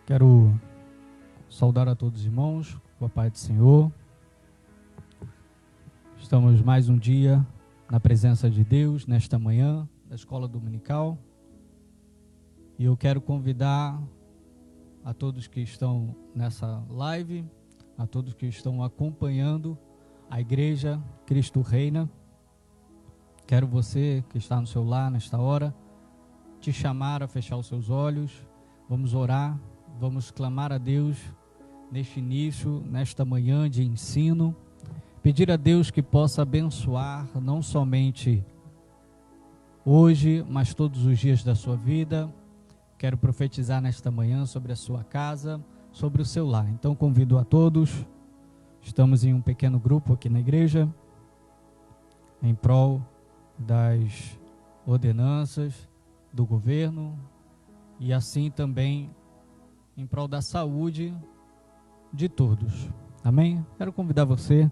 Quero saudar a todos os irmãos com a paz do Senhor. Estamos mais um dia na presença de Deus, nesta manhã, da Escola Dominical. E eu quero convidar a todos que estão nessa live, a todos que estão acompanhando a Igreja Cristo Reina. Quero você que está no seu lar nesta hora, te chamar a fechar os seus olhos. Vamos orar, vamos clamar a Deus neste início, nesta manhã de ensino. Pedir a Deus que possa abençoar não somente hoje, mas todos os dias da sua vida. Quero profetizar nesta manhã sobre a sua casa, sobre o seu lar. Então convido a todos, estamos em um pequeno grupo aqui na igreja, em prol das ordenanças do governo e assim também em prol da saúde de todos. Amém? Quero convidar você,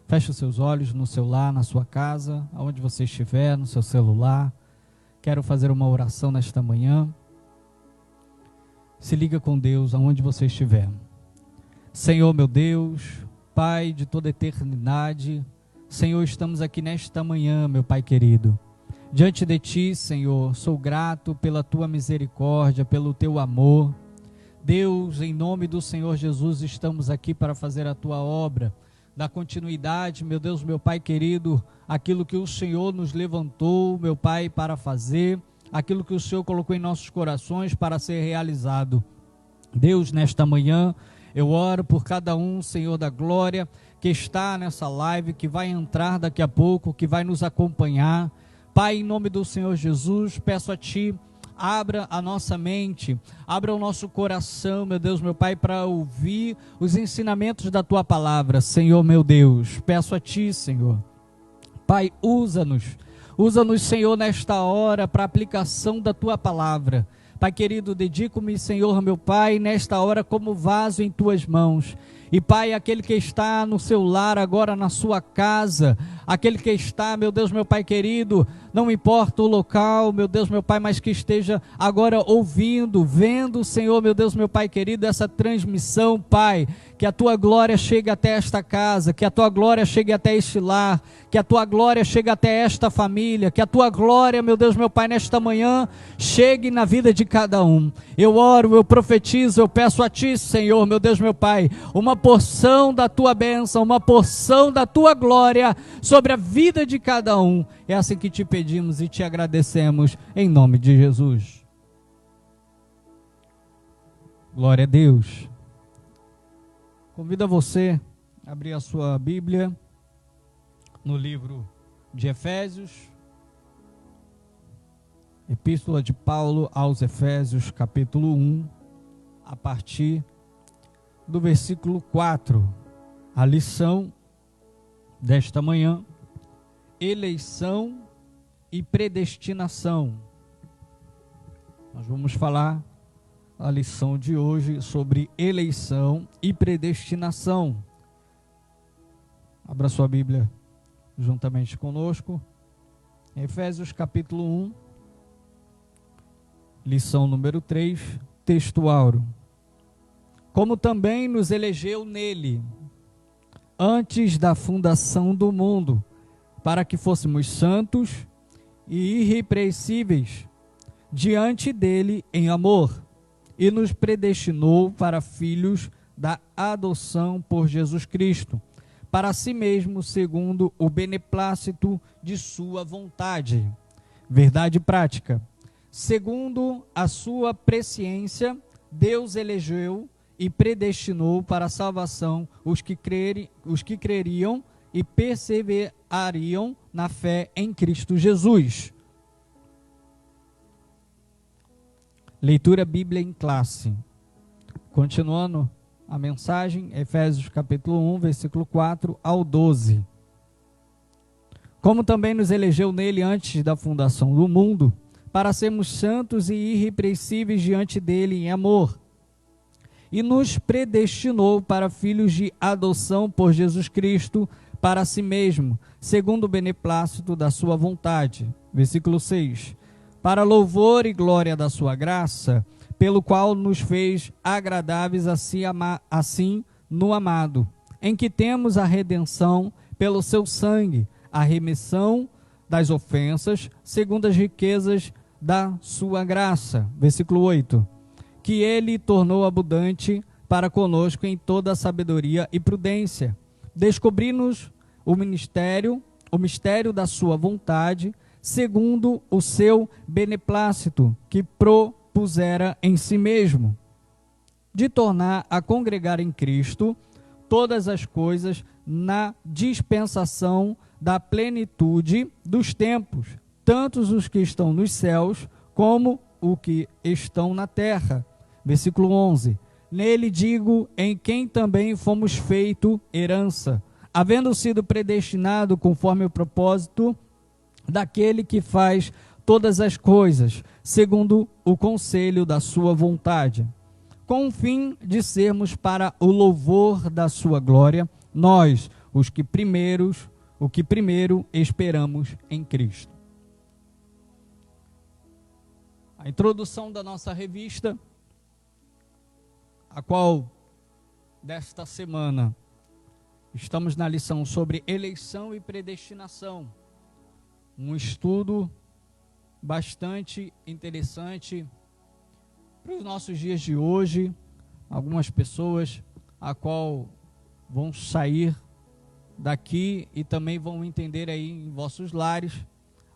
feche os seus olhos no seu lar, na sua casa, aonde você estiver, no seu celular. Quero fazer uma oração nesta manhã. Se liga com Deus aonde você estiver. Senhor meu Deus, Pai de toda eternidade, Senhor, estamos aqui nesta manhã, meu Pai querido. Diante de Ti, Senhor, sou grato pela Tua misericórdia, pelo Teu amor. Deus, em nome do Senhor Jesus, estamos aqui para fazer a Tua obra, dar continuidade, meu Deus, meu Pai querido, aquilo que o Senhor nos levantou, meu Pai, para fazer, aquilo que o Senhor colocou em nossos corações para ser realizado. Deus, nesta manhã, eu oro por cada um, Senhor da glória, que está nessa live, que vai entrar daqui a pouco, que vai nos acompanhar. Pai, em nome do Senhor Jesus, peço a Ti, abra a nossa mente, abra o nosso coração, meu Deus, meu Pai, para ouvir os ensinamentos da Tua palavra, Senhor, meu Deus. Peço a Ti, Senhor. Pai, usa-nos, Senhor, nesta hora, para a aplicação da Tua palavra. Pai querido, dedico-me, Senhor, meu Pai, nesta hora como vaso em Tuas mãos. E Pai, aquele que está no seu lar agora, na sua casa, aquele que está, meu Deus, meu Pai querido, não importa o local, meu Deus, meu Pai, mas que esteja agora ouvindo, vendo, Senhor, meu Deus, meu Pai querido, essa transmissão, Pai, que a Tua glória chegue até esta casa, que a Tua glória chegue até este lar, que a Tua glória chegue até esta família, que a Tua glória, meu Deus, meu Pai, nesta manhã, chegue na vida de cada um. Eu oro, eu profetizo, eu peço a Ti, Senhor, meu Deus, meu Pai, uma porção da Tua bênção, uma porção da Tua glória sobre a vida de cada um. É assim que Te pedimos e Te agradecemos, em nome de Jesus. Glória a Deus. Convido a você a abrir a sua Bíblia no livro de Efésios, Epístola de Paulo aos Efésios, capítulo 1, a partir do versículo 4, a lição desta manhã, eleição e predestinação. Nós vamos falar a lição de hoje sobre eleição e predestinação. Abra sua Bíblia juntamente conosco, Efésios capítulo 1, lição número 3, texto áureo. Como também nos elegeu nele, antes da fundação do mundo, para que fôssemos santos e irrepreensíveis diante dele em amor, e nos predestinou para filhos da adoção por Jesus Cristo, para si mesmo, segundo o beneplácito de sua vontade. Verdade prática. Segundo a sua presciência, Deus elegeu e predestinou para a salvação os que creriam e perseverariam na fé em Cristo Jesus. Leitura Bíblia em classe. Continuando a mensagem, Efésios capítulo 1, versículo 4 ao 12. Como também nos elegeu nele antes da fundação do mundo, para sermos santos e irrepreensíveis diante dele em amor, e nos predestinou para filhos de adoção por Jesus Cristo, para si mesmo, segundo o beneplácito da sua vontade. Versículo 6. para louvor e glória da sua graça, pelo qual nos fez agradáveis assim no amado, em que temos a redenção pelo seu sangue, a remissão das ofensas, segundo as riquezas da sua graça. Versículo 8. Que ele tornou abundante para conosco em toda a sabedoria e prudência, descobri-nos o mistério da sua vontade, segundo o seu beneplácito, que propusera em si mesmo, de tornar a congregar em Cristo todas as coisas na dispensação da plenitude dos tempos, tanto os que estão nos céus, como os que estão na terra. Versículo 11. Nele digo, em quem também fomos feito herança, havendo sido predestinado conforme o propósito daquele que faz todas as coisas, segundo o conselho da sua vontade, com o fim de sermos para o louvor da sua glória, nós, o que primeiro esperamos em Cristo. A introdução da nossa revista, a qual desta semana estamos na lição sobre eleição e predestinação, um estudo bastante interessante para os nossos dias de hoje. Algumas pessoas a qual vão sair daqui e também vão entender aí em vossos lares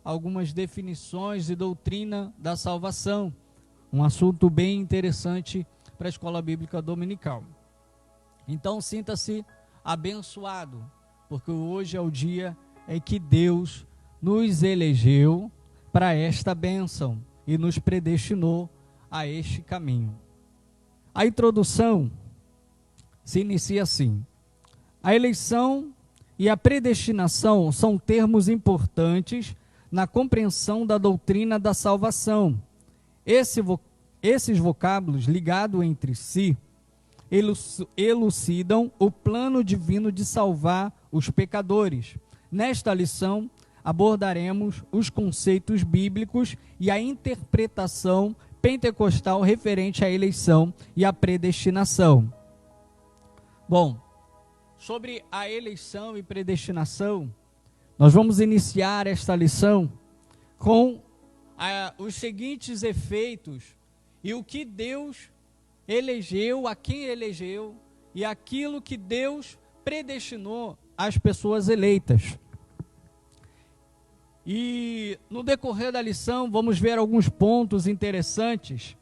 algumas definições e doutrina da salvação, um assunto bem interessante para a escola bíblica dominical. Então sinta-se abençoado, porque hoje é o dia em que Deus nos elegeu para esta bênção e nos predestinou a este caminho. A introdução se inicia assim: a eleição e a predestinação são termos importantes na compreensão da doutrina da salvação. Esses vocábulos ligados entre si elucidam o plano divino de salvar os pecadores. Nesta lição, abordaremos os conceitos bíblicos e a interpretação pentecostal referente à eleição e à predestinação. Bom, sobre a eleição e predestinação, nós vamos iniciar esta lição com os seguintes efeitos e o que Deus elegeu, a quem elegeu e aquilo que Deus predestinou às pessoas eleitas. E no decorrer da lição vamos ver alguns pontos interessantes,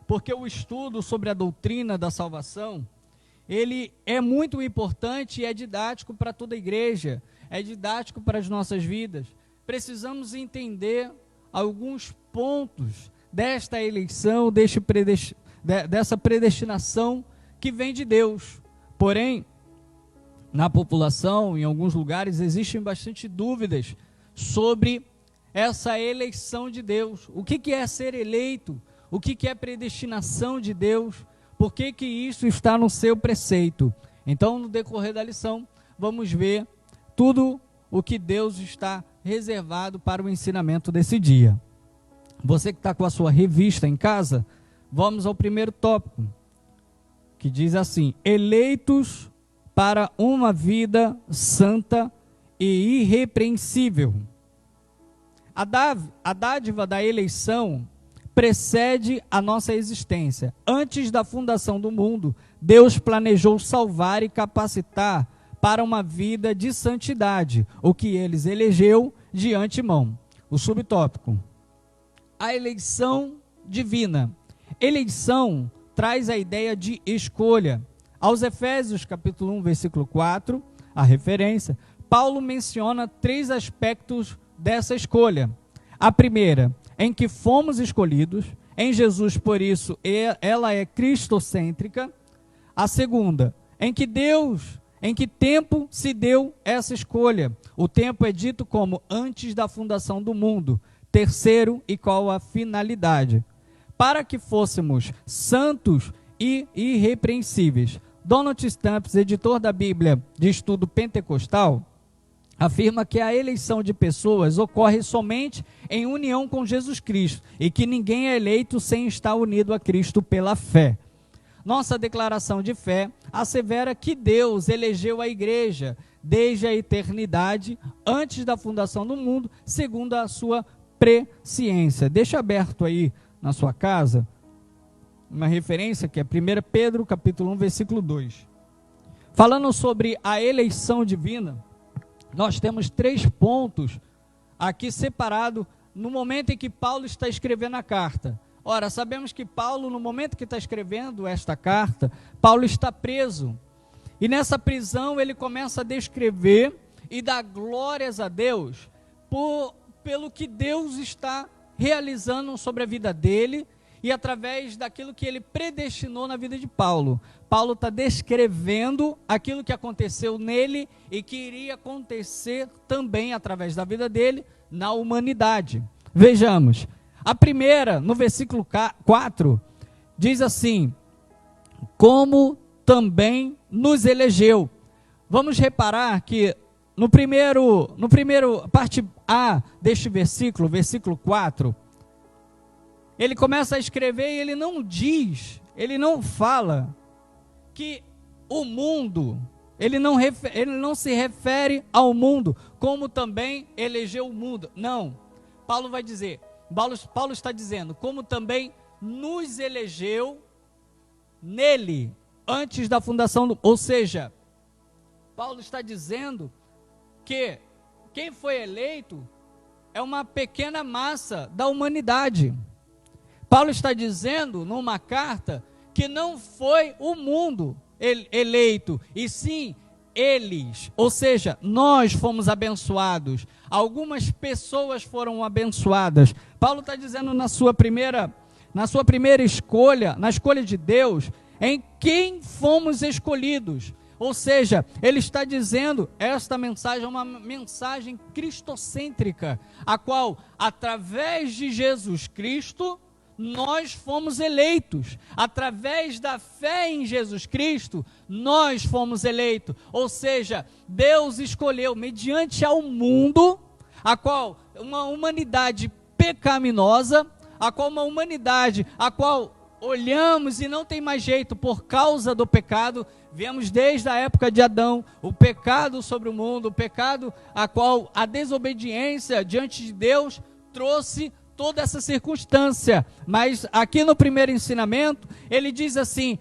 porque o estudo sobre a doutrina da salvação, ele é muito importante e é didático para toda a igreja, é didático para as nossas vidas. Precisamos entender alguns pontos desta eleição, dessa predestinação que vem de Deus. Porém, na população, em alguns lugares, existem bastante dúvidas sobre essa eleição de Deus. O que é ser eleito? O que é predestinação de Deus? Por que isso está no seu preceito? Então, no decorrer da lição, vamos ver tudo o que Deus está reservado para o ensinamento desse dia. Você que está com a sua revista em casa, vamos ao primeiro tópico, que diz assim: eleitos para uma vida santa e irrepreensível. A dádiva da eleição precede a nossa existência. Antes da fundação do mundo, Deus planejou salvar e capacitar para uma vida de santidade, o que eles elegeu de antemão. O subtópico: a eleição divina. Eleição traz a ideia de escolha. Aos Efésios capítulo 1, versículo 4, a referência, Paulo menciona 3 aspectos dessa escolha. A primeira, em que fomos escolhidos em Jesus, por isso ela é cristocêntrica. A segunda, em que tempo se deu essa escolha? O tempo é dito como antes da fundação do mundo. Terceiro, e qual a finalidade? Para que fôssemos santos e irrepreensíveis. Donald Stamps, editor da Bíblia de Estudo Pentecostal, afirma que a eleição de pessoas ocorre somente em união com Jesus Cristo e que ninguém é eleito sem estar unido a Cristo pela fé. Nossa declaração de fé assevera que Deus elegeu a igreja desde a eternidade, antes da fundação do mundo, segundo a sua presciência. Deixa aberto aí na sua casa uma referência que é 1 Pedro capítulo 1, versículo 2. Falando sobre a eleição divina, nós temos 3 pontos aqui separados no momento em que Paulo está escrevendo a carta. Ora, sabemos que Paulo, no momento que está escrevendo esta carta, Paulo está preso. E nessa prisão ele começa a descrever e dar glórias a Deus pelo que Deus está realizando sobre a vida dele e através daquilo que ele predestinou na vida de Paulo. Paulo está descrevendo aquilo que aconteceu nele e que iria acontecer também através da vida dele na humanidade. Vejamos, a primeira, no versículo 4, diz assim: como também nos elegeu. Vamos reparar que no primeiro parte A deste versículo, versículo 4, ele começa a escrever e ele não fala que o mundo, ele não se refere ao mundo, como também elegeu o mundo. Não, Paulo está dizendo, como também nos elegeu nele, antes da fundação do... Ou seja, Paulo está dizendo que quem foi eleito é uma pequena massa da humanidade. Paulo está dizendo numa carta que não foi o mundo eleito, e sim eles, ou seja, nós fomos abençoados, algumas pessoas foram abençoadas. Paulo está dizendo na sua primeira escolha, na escolha de Deus, em quem fomos escolhidos. Ou seja, ele está dizendo, esta mensagem é uma mensagem cristocêntrica, a qual, através de Jesus Cristo, nós fomos eleitos. Através da fé em Jesus Cristo, nós fomos eleitos. Ou seja, Deus escolheu, mediante ao mundo, a qual uma humanidade pecaminosa, a qual olhamos e não tem mais jeito por causa do pecado. Vemos desde a época de Adão o pecado sobre o mundo, o pecado a qual a desobediência diante de Deus trouxe toda essa circunstância. Mas aqui no primeiro ensinamento, ele diz assim,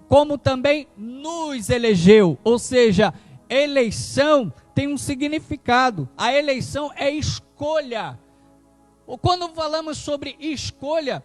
como também nos elegeu, ou seja, eleição tem um significado, a eleição é escolha. Quando falamos sobre escolha,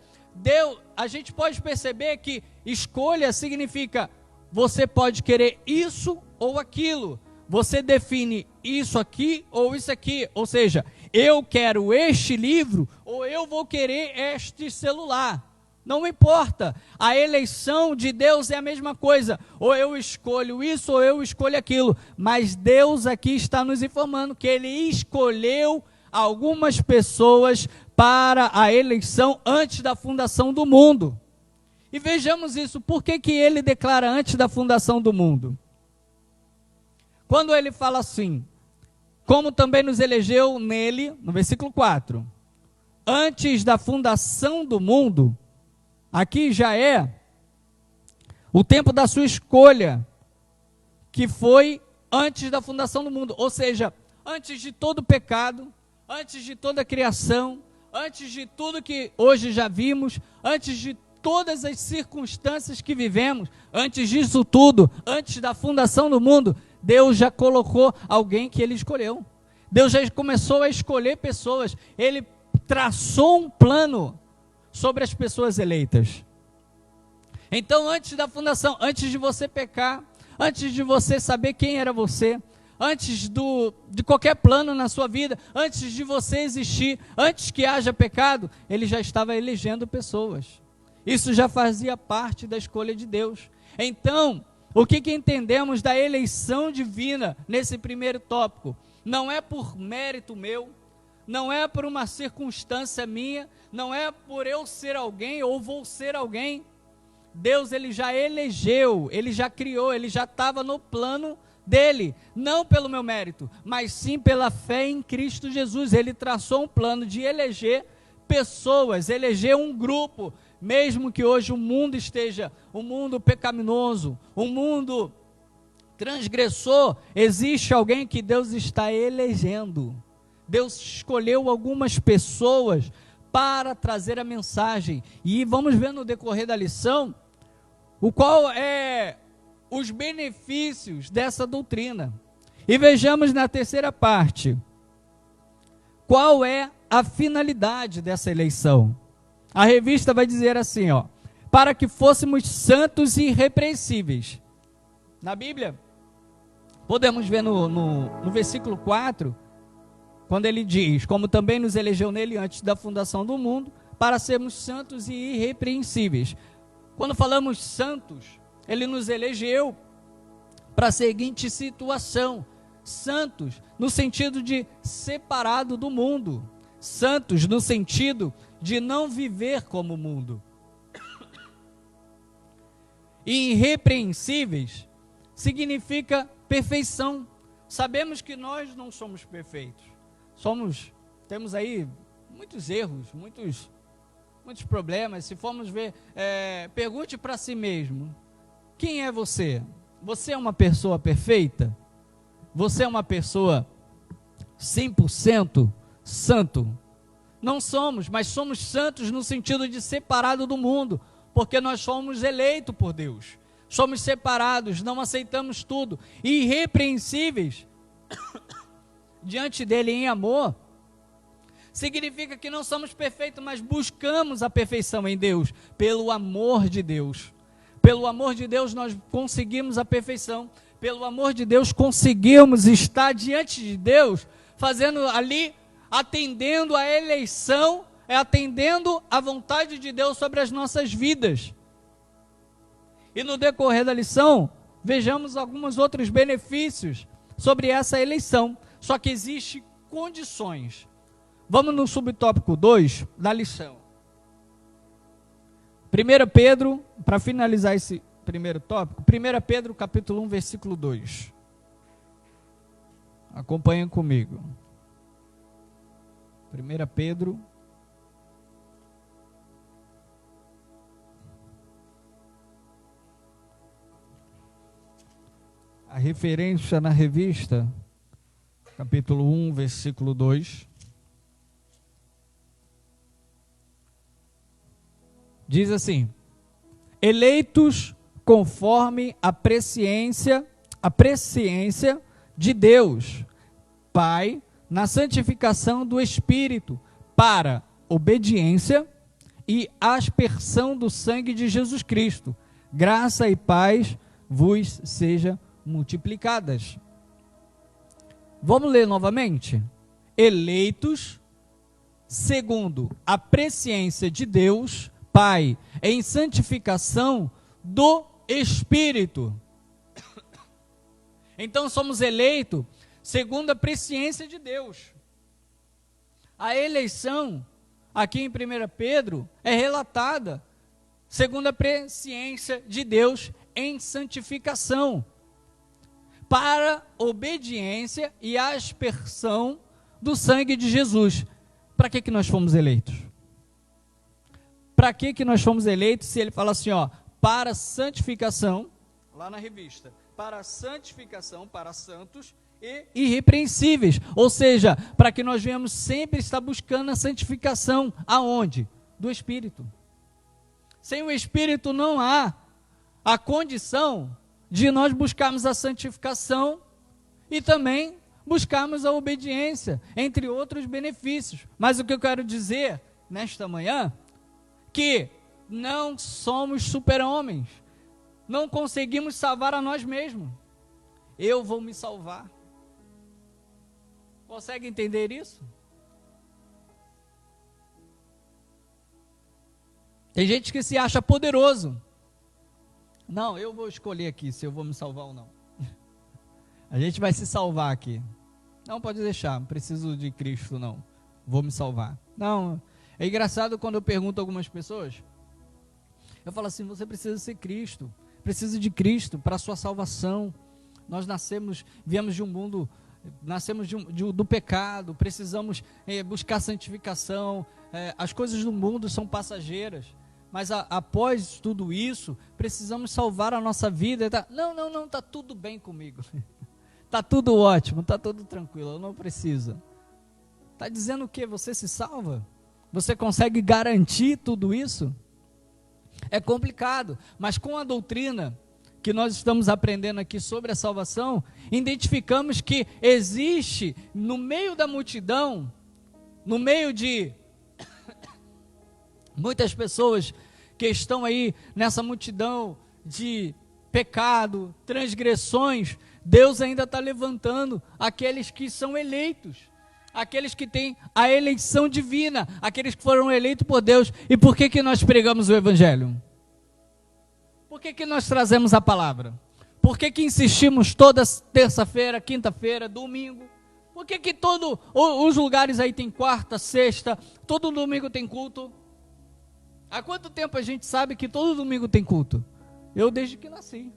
a gente pode perceber que escolha significa, você pode querer isso ou aquilo, você define isso aqui ou isso aqui, ou seja, eu quero este livro ou eu vou querer este celular. Não importa, a eleição de Deus é a mesma coisa, ou eu escolho isso ou eu escolho aquilo, mas Deus aqui está nos informando que Ele escolheu algumas pessoas para a eleição antes da fundação do mundo. E vejamos isso, por que Ele declara antes da fundação do mundo? Quando Ele fala assim, como também nos elegeu nele, no versículo 4, antes da fundação do mundo, aqui já é o tempo da sua escolha, que foi antes da fundação do mundo, ou seja, antes de todo o pecado, antes de toda a criação, antes de tudo que hoje já vimos, antes de todas as circunstâncias que vivemos, antes disso tudo, antes da fundação do mundo, Deus já colocou alguém que Ele escolheu. Deus já começou a escolher pessoas. Ele traçou um plano sobre as pessoas eleitas. Então, antes da fundação, antes de você pecar, antes de você saber quem era você, antes de qualquer plano na sua vida, antes de você existir, antes que haja pecado, Ele já estava elegendo pessoas. Isso já fazia parte da escolha de Deus. Então, o que entendemos da eleição divina nesse primeiro tópico? Não é por mérito meu, não é por uma circunstância minha, não é por eu ser alguém ou vou ser alguém. Deus, Ele já elegeu, Ele já criou, Ele já estava no plano dele, não pelo meu mérito, mas sim pela fé em Cristo Jesus. Ele traçou um plano de eleger pessoas, eleger um grupo, mesmo que hoje o mundo esteja, um mundo pecaminoso, um mundo transgressor, existe alguém que Deus está elegendo. Deus escolheu algumas pessoas para trazer a mensagem, e vamos ver no decorrer da lição o qual é os benefícios dessa doutrina. E vejamos na terceira parte, qual é a finalidade dessa eleição. A revista vai dizer assim, para que fôssemos santos e irrepreensíveis. Na Bíblia, podemos ver no versículo 4, quando ele diz, como também nos elegeu nele antes da fundação do mundo, para sermos santos e irrepreensíveis. Quando falamos santos, ele nos elegeu para a seguinte situação: santos no sentido de separado do mundo, santos no sentido de não viver como o mundo, e irrepreensíveis significa perfeição. Sabemos que nós não somos perfeitos, temos aí muitos erros, muitos problemas. Se formos ver, pergunte para si mesmo: quem é você? Você é uma pessoa perfeita? Você é uma pessoa 100% santo? Não somos, mas somos santos no sentido de separado do mundo, porque nós somos eleitos por Deus, somos separados, não aceitamos tudo, irrepreensíveis diante dele em amor. Significa que não somos perfeitos, mas buscamos a perfeição em Deus, pelo amor de Deus. Pelo amor de Deus nós conseguimos a perfeição, pelo amor de Deus conseguimos estar diante de Deus, fazendo ali, atendendo a eleição, atendendo a vontade de Deus sobre as nossas vidas. E no decorrer da lição, vejamos alguns outros benefícios sobre essa eleição, só que existem condições. Vamos no subtópico 2 da lição. 1 Pedro, para finalizar esse primeiro tópico, 1 Pedro capítulo 1, versículo 2. Acompanhem comigo. 1 Pedro. A referência na revista, capítulo 1, versículo 2. Diz assim: eleitos conforme a presciência de Deus, Pai, na santificação do Espírito, para obediência e aspersão do sangue de Jesus Cristo. Graça e paz vos seja multiplicadas. Vamos ler novamente? Eleitos segundo a presciência de Deus, Pai, em santificação do Espírito. Então somos eleitos segundo a presciência de Deus. A eleição, aqui em 1 Pedro, é relatada segundo a presciência de Deus em santificação, para obediência e aspersão do sangue de Jesus. Para que nós fomos eleitos? Para que nós fomos eleitos? Se ele fala assim, para santificação, lá na revista, para santificação, para santos e irrepreensíveis, ou seja, para que nós venhamos sempre estar buscando a santificação, aonde? Do Espírito. Sem o Espírito não há a condição de nós buscarmos a santificação e também buscarmos a obediência, entre outros benefícios. Mas o que eu quero dizer nesta manhã, que não somos super-homens, não conseguimos salvar a nós mesmos. Eu vou me salvar. Consegue entender isso? Tem gente que se acha poderoso. Não, eu vou escolher aqui se eu vou me salvar ou não. A gente vai se salvar aqui. Não, pode deixar, não preciso de Cristo não. Vou me salvar. Não, é engraçado quando eu pergunto a algumas pessoas. Eu falo assim, você precisa ser Cristo. Precisa de Cristo para a sua salvação. Nós viemos de um mundo, nascemos do pecado, precisamos buscar santificação, as coisas do mundo são passageiras, mas após tudo isso, precisamos salvar a nossa vida. Não, está tudo bem comigo, está tudo ótimo, está tudo tranquilo, eu não preciso. Está dizendo o quê? Você se salva? Você consegue garantir tudo isso? É complicado, mas com a doutrina que nós estamos aprendendo aqui sobre a salvação, identificamos que existe no meio da multidão, no meio de muitas pessoas que estão aí nessa multidão de pecado, transgressões, Deus ainda está levantando aqueles que são eleitos, aqueles que têm a eleição divina, aqueles que foram eleitos por Deus. E por que nós pregamos o Evangelho? Por que nós trazemos a palavra? Por que insistimos toda terça-feira, quinta-feira, domingo? Por que todos os lugares aí tem quarta, sexta, todo domingo tem culto? Há quanto tempo a gente sabe que todo domingo tem culto? Eu desde que nasci.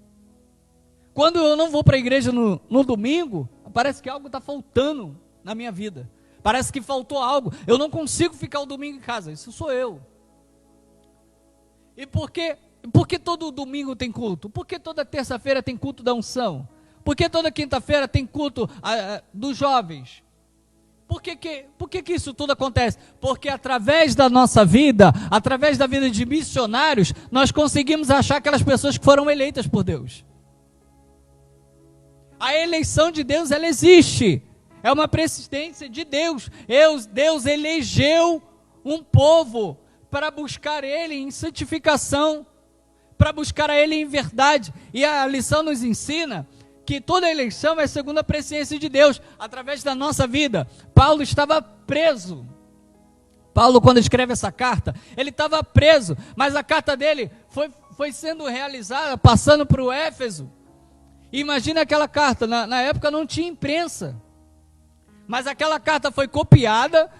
Quando eu não vou para a igreja no domingo, parece que algo está faltando na minha vida. Parece que faltou algo. Eu não consigo ficar o domingo em casa. Isso sou eu. E por que todo domingo tem culto? Por que toda terça-feira tem culto da unção? Por que toda quinta-feira tem culto dos jovens? Por que isso tudo acontece? Porque através da nossa vida, através da vida de missionários, nós conseguimos achar aquelas pessoas que foram eleitas por Deus. A eleição de Deus, ela existe. É uma persistência de Deus. Deus elegeu um povo para buscar Ele em santificação, para buscar a Ele em verdade. E a lição nos ensina que toda eleição é segundo a presciência de Deus, através da nossa vida. Paulo estava preso. Paulo, quando escreve essa carta, ele estava preso, mas a carta dele foi sendo realizada, passando para o Éfeso. Imagina aquela carta, na época não tinha imprensa, mas aquela carta foi copiada,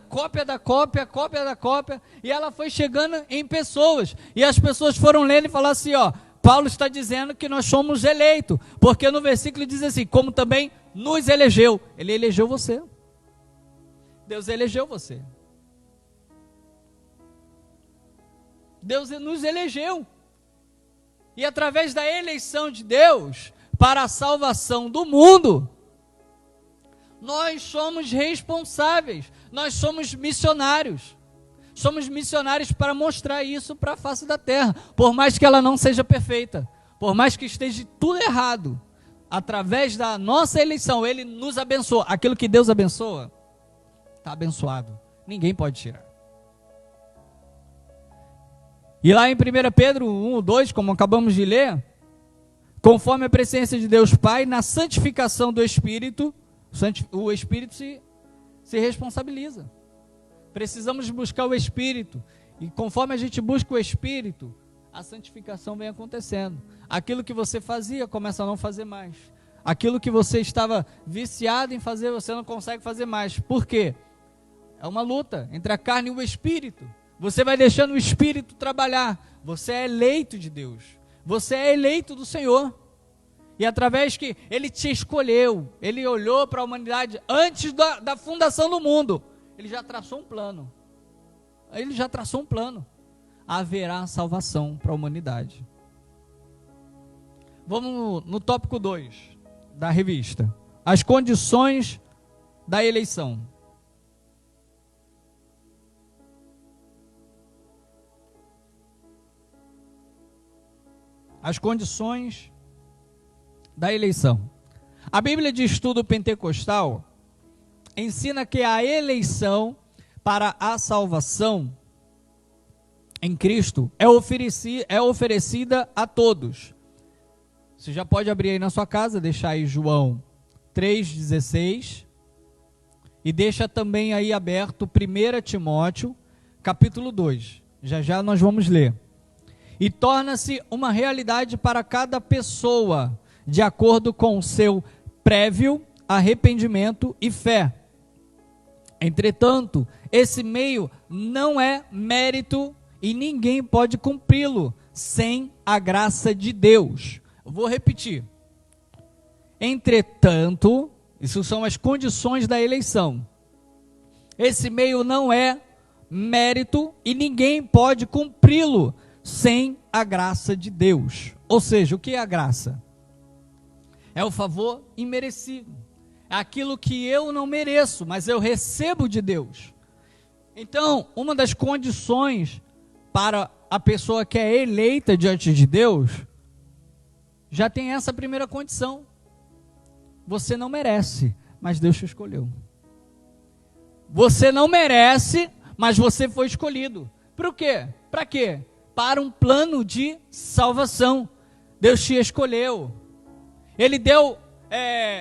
cópia da cópia, e ela foi chegando em pessoas, e as pessoas foram lendo e falaram assim, Paulo está dizendo que nós somos eleitos, porque no versículo diz assim, como também nos elegeu. Ele elegeu você. Deus elegeu você. Deus nos elegeu. E através da eleição de Deus para a salvação do mundo, nós somos responsáveis, nós somos missionários. Somos missionários para mostrar isso para a face da terra, por mais que ela não seja perfeita, por mais que esteja tudo errado, através da nossa eleição, Ele nos abençoa. Aquilo que Deus abençoa, está abençoado, ninguém pode tirar. E lá em 1 Pedro 1:2, como acabamos de ler, conforme a presciência de Deus Pai, na santificação do Espírito, o Espírito se responsabiliza. Precisamos buscar o Espírito, e conforme a gente busca o Espírito, a santificação vem acontecendo. Aquilo que você fazia, começa a não fazer mais. Aquilo que você estava viciado em fazer, você não consegue fazer mais. Por quê? É uma luta entre a carne e o Espírito. Você vai deixando o Espírito trabalhar. Você é eleito de Deus. Você é eleito do Senhor. E através que Ele te escolheu, Ele olhou para a humanidade antes da fundação do mundo. Ele já traçou um plano. Haverá salvação para a humanidade. Vamos no tópico 2 da revista. As condições da eleição. As condições da eleição. A Bíblia de Estudo Pentecostal ensina que a eleição para a salvação em Cristo é oferecida a todos. Você já pode abrir aí na sua casa, deixar aí João 3,16 e deixa também aí aberto 1 Timóteo capítulo 2. Já nós vamos ler. E torna-se uma realidade para cada pessoa, de acordo com o seu prévio arrependimento e fé. Entretanto, esse meio não é mérito e ninguém pode cumpri-lo sem a graça de Deus. Eu vou repetir. Entretanto, isso são as condições da eleição. Esse meio não é mérito e ninguém pode cumpri-lo sem a graça de Deus. Ou seja, o que é a graça? É o favor imerecido. É aquilo que eu não mereço, mas eu recebo de Deus. Então, uma das condições para a pessoa que é eleita diante de Deus, já tem essa primeira condição. Você não merece, mas Deus te escolheu. Você não merece, mas você foi escolhido. Para o quê? Para quê? Para um plano de salvação. Deus te escolheu. Ele deu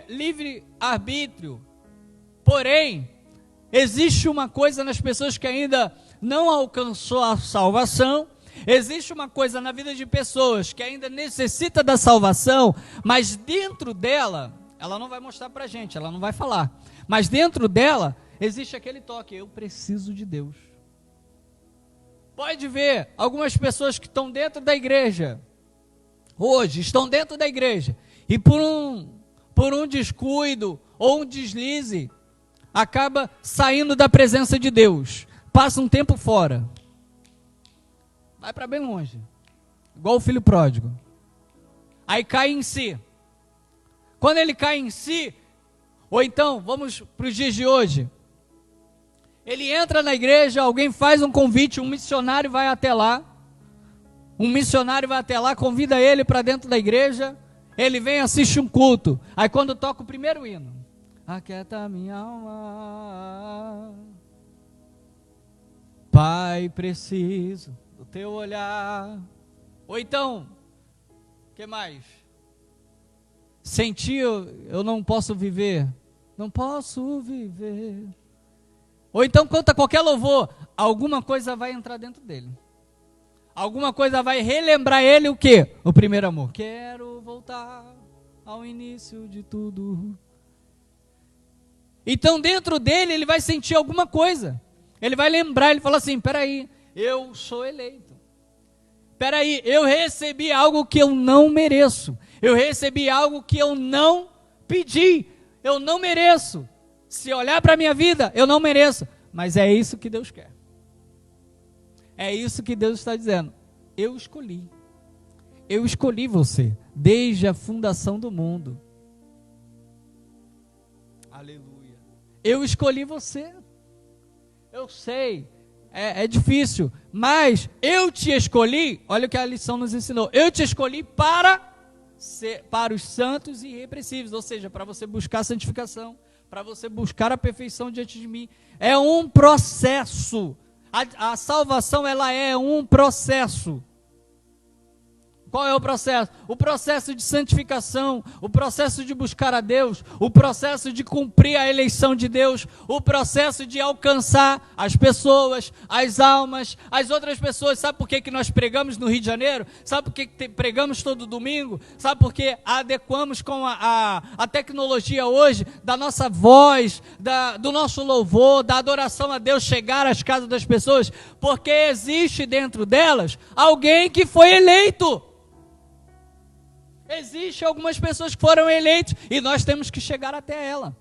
livre arbítrio. Porém, existe uma coisa nas pessoas que ainda não alcançou a salvação. Existe uma coisa na vida de pessoas que ainda necessita da salvação, mas dentro dela, ela não vai mostrar para a gente, ela não vai falar. Mas dentro dela, existe aquele toque, eu preciso de Deus. Pode ver, algumas pessoas que estão dentro da igreja, hoje, estão dentro da igreja, e por um descuido ou um deslize, acaba saindo da presença de Deus, passa um tempo fora, vai para bem longe, igual o filho pródigo, aí cai em si. Quando ele cai em si, ou então, vamos para os dias de hoje, ele entra na igreja, alguém faz um convite, um missionário vai até lá, convida ele para dentro da igreja, ele vem, assiste um culto, aí quando toca o primeiro hino, aquieta minha alma, Pai, preciso do teu olhar. Ou então, o que mais? Sem ti eu não posso viver. Não posso viver. Ou então canta qualquer louvor, alguma coisa vai entrar dentro dele. Alguma coisa vai relembrar ele o quê? O primeiro amor. Quero voltar ao início de tudo. Então dentro dele ele vai sentir alguma coisa. Ele vai lembrar, ele fala assim, peraí, eu sou eleito. Peraí, eu recebi algo que eu não mereço. Eu recebi algo que eu não pedi. Eu não mereço. Se olhar para a minha vida, eu não mereço. Mas é isso que Deus quer. É isso que Deus está dizendo. Eu escolhi. Eu escolhi você. Desde a fundação do mundo. Aleluia. Eu escolhi você. Eu sei. É difícil. Mas eu te escolhi. Olha o que a lição nos ensinou. Eu te escolhi para os santos e irrepreensíveis. Ou seja, para você buscar a santificação. Para você buscar a perfeição diante de mim. É um processo. A salvação, ela é um processo. Qual é o processo? O processo de santificação, o processo de buscar a Deus, o processo de cumprir a eleição de Deus, o processo de alcançar as pessoas, as almas, as outras pessoas. Sabe por que nós pregamos no Rio de Janeiro? Sabe por que pregamos todo domingo? Sabe por que adequamos com a tecnologia hoje, da nossa voz, do nosso louvor, da adoração a Deus chegar às casas das pessoas? Porque existe dentro delas alguém que foi eleito. Existem algumas pessoas que foram eleitas e nós temos que chegar até ela.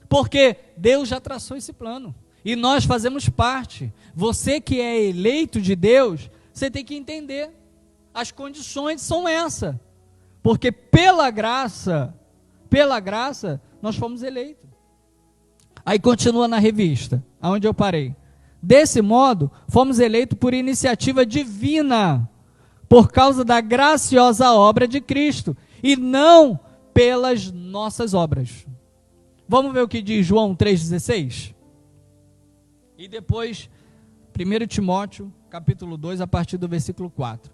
Porque Deus já traçou esse plano e nós fazemos parte. Você que é eleito de Deus, você tem que entender. As condições são essas. Porque pela graça, nós fomos eleitos. Aí continua na revista, aonde eu parei. Desse modo, fomos eleitos por iniciativa divina, por causa da graciosa obra de Cristo, e não pelas nossas obras. Vamos ver o que diz João 3,16? E depois, 1 Timóteo, capítulo 2, a partir do versículo 4.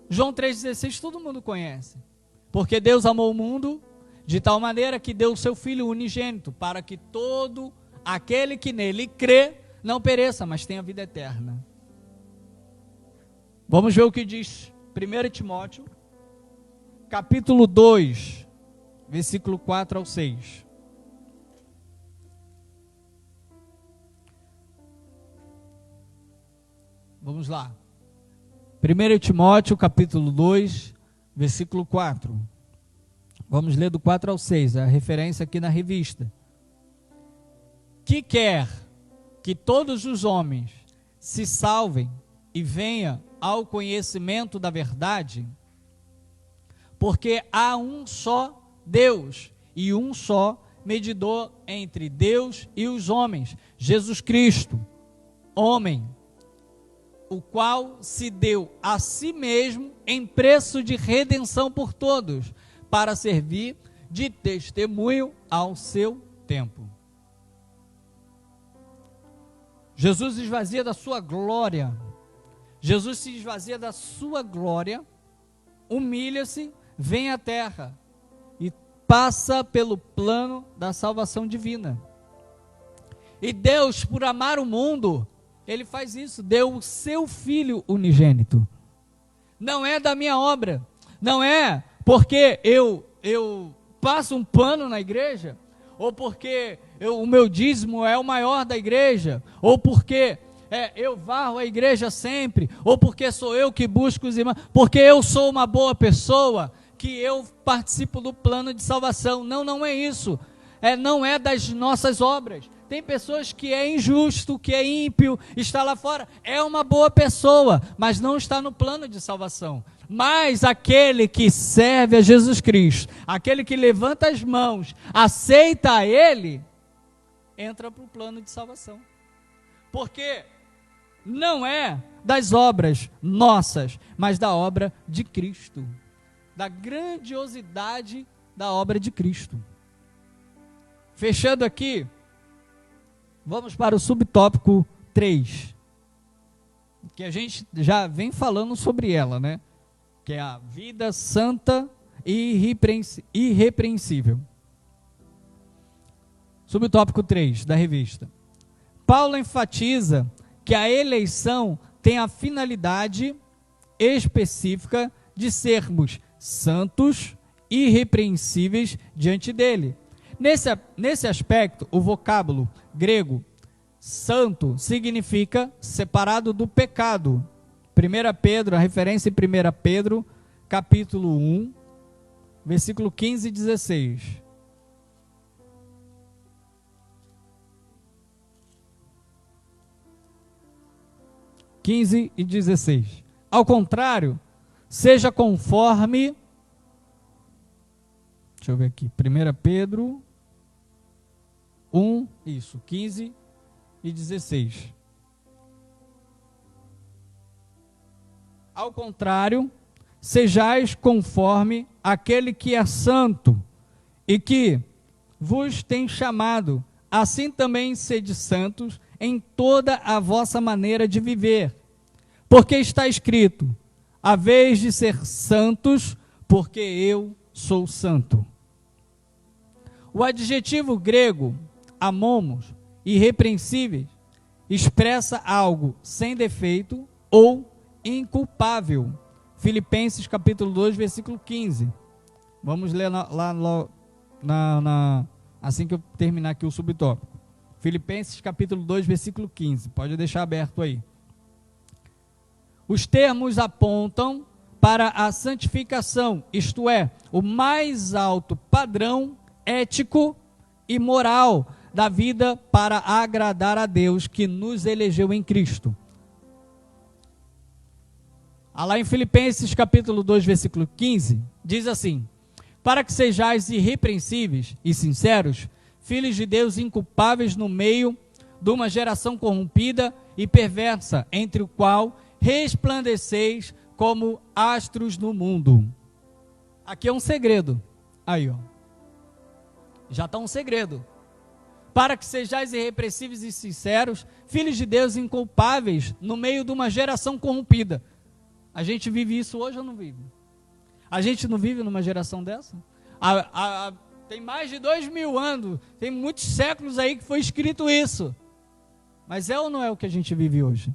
João 3,16 todo mundo conhece. Porque Deus amou o mundo de tal maneira que deu o seu Filho unigênito, para que todo aquele que nele crê, não pereça, mas tenha vida eterna. Vamos ver o que diz 1 Timóteo, capítulo 2, versículo 4 ao 6. Vamos lá. 1 Timóteo, capítulo 2, versículo 4. Vamos ler do 4 ao 6, a referência aqui na revista. Que quer que todos os homens se salvem e venham ao conhecimento da verdade, porque há um só Deus e um só medidor entre Deus e os homens, Jesus Cristo, homem, o qual se deu a si mesmo em preço de redenção por todos, para servir de testemunho ao seu tempo. Jesus se esvazia da sua glória. Jesus se esvazia da sua glória, humilha-se, vem à terra e passa pelo plano da salvação divina. E Deus, por amar o mundo, Ele faz isso, deu o seu Filho unigênito. Não é da minha obra, não é porque eu passo um pano na igreja, ou porque o meu dízimo é o maior da igreja, ou porque eu varro a igreja sempre, ou porque sou eu que busco os irmãos, porque eu sou uma boa pessoa, que eu participo do plano de salvação. Não, não é isso. Não é das nossas obras. Tem pessoas que é injusto, que é ímpio, está lá fora, é uma boa pessoa, mas não está no plano de salvação. Mas aquele que serve a Jesus Cristo, aquele que levanta as mãos, aceita a Ele, entra para o plano de salvação. Porque não é das obras nossas, mas da obra de Cristo, da grandiosidade da obra de Cristo. Fechando aqui, vamos para o subtópico 3, que a gente já vem falando sobre ela, né? Que é a vida santa e irrepreensível. Subtópico 3 da revista. Paulo enfatiza que a eleição tem a finalidade específica de sermos santos e irrepreensíveis diante dele. Nesse aspecto, o vocábulo grego santo significa separado do pecado. 1 Pedro, a referência em 1 Pedro, capítulo 1, versículo 15 e 16. E 16. Ao contrário, seja conforme, deixa eu ver aqui, 1 Pedro 1, isso, 15 e 16. Ao contrário, sejais conforme aquele que é santo e que vos tem chamado, assim também sede santos em toda a vossa maneira de viver. Porque está escrito, haveis de ser santos, porque eu sou santo. O adjetivo grego, amomos, irrepreensíveis, expressa algo sem defeito ou inculpável. Filipenses capítulo 2, versículo 15. Vamos ler assim que eu terminar aqui o subtópico. Filipenses capítulo 2, versículo 15. Pode deixar aberto aí. Os termos apontam para a santificação, isto é, o mais alto padrão ético e moral da vida para agradar a Deus que nos elegeu em Cristo. Lá em Filipenses capítulo 2, versículo 15, diz assim: para que sejais irrepreensíveis e sinceros, filhos de Deus inculpáveis no meio de uma geração corrompida e perversa, entre o qual resplandeceis como astros no mundo. Aqui é um segredo. Aí, ó. Já está um segredo. Para que sejais irrepreensíveis e sinceros, filhos de Deus inculpáveis no meio de uma geração corrompida. A gente vive isso hoje ou não vive? A gente não vive numa geração dessa? Tem mais de 2000 anos, tem muitos séculos aí que foi escrito isso. Mas é ou não é o que a gente vive hoje?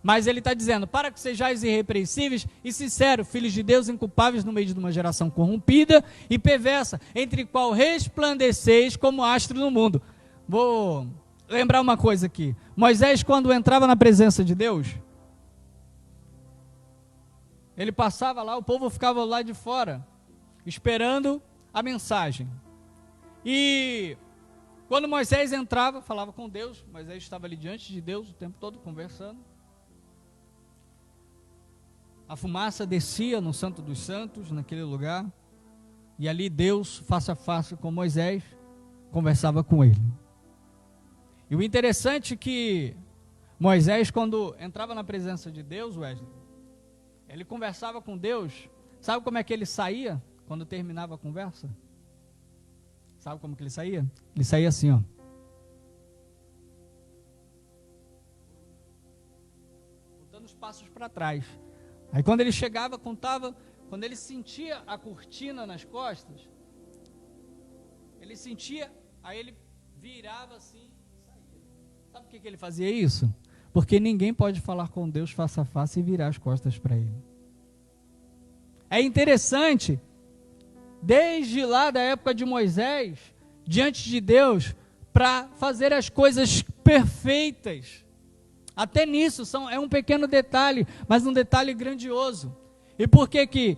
Mas ele está dizendo, para que sejais irrepreensíveis e sinceros, filhos de Deus inculpáveis no meio de uma geração corrompida e perversa, entre qual resplandeceis como astro no mundo. Vou lembrar uma coisa aqui. Moisés, quando entrava na presença de Deus, Ele passava lá, o povo ficava lá de fora, esperando a mensagem. E quando Moisés entrava, falava com Deus, Moisés estava ali diante de Deus o tempo todo conversando. A fumaça descia no Santo dos Santos, naquele lugar, e ali Deus, face a face com Moisés, conversava com ele. E o interessante é que Moisés, quando entrava na presença de Deus, Wesley, ele conversava com Deus. Sabe como é que ele saía quando terminava a conversa? Sabe como que ele saía? Ele saía assim, ó. Dando os passos para trás. Aí quando ele chegava, contava, quando ele sentia a cortina nas costas, ele sentia, aí ele virava assim e saía. Sabe por que ele fazia isso? Porque ninguém pode falar com Deus face a face e virar as costas para ele. É interessante, desde lá da época de Moisés, diante de Deus, para fazer as coisas perfeitas. Até nisso, é um pequeno detalhe, mas um detalhe grandioso. E por que que,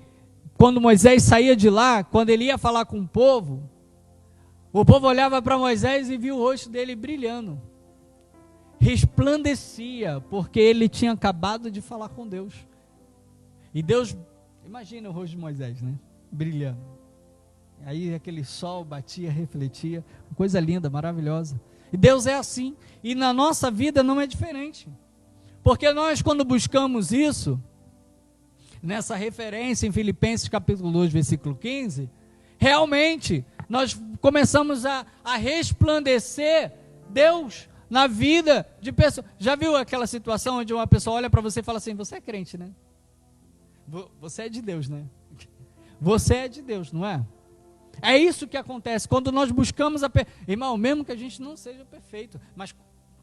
quando Moisés saía de lá, quando ele ia falar com o povo olhava para Moisés e via o rosto dele brilhando. Resplandecia, porque ele tinha acabado de falar com Deus. E Deus, imagina o rosto de Moisés, né? Brilhando. Aí aquele sol batia, refletia, coisa linda, maravilhosa. E Deus é assim, e na nossa vida não é diferente. Porque nós, quando buscamos isso, nessa referência em Filipenses capítulo 2, versículo 15, realmente nós começamos a resplandecer Deus na vida de pessoas. Já viu aquela situação onde uma pessoa olha para você e fala assim: você é crente, né? Você é de Deus, né? Você é de Deus, não é? É isso que acontece quando nós buscamos irmão, mesmo que a gente não seja perfeito, mas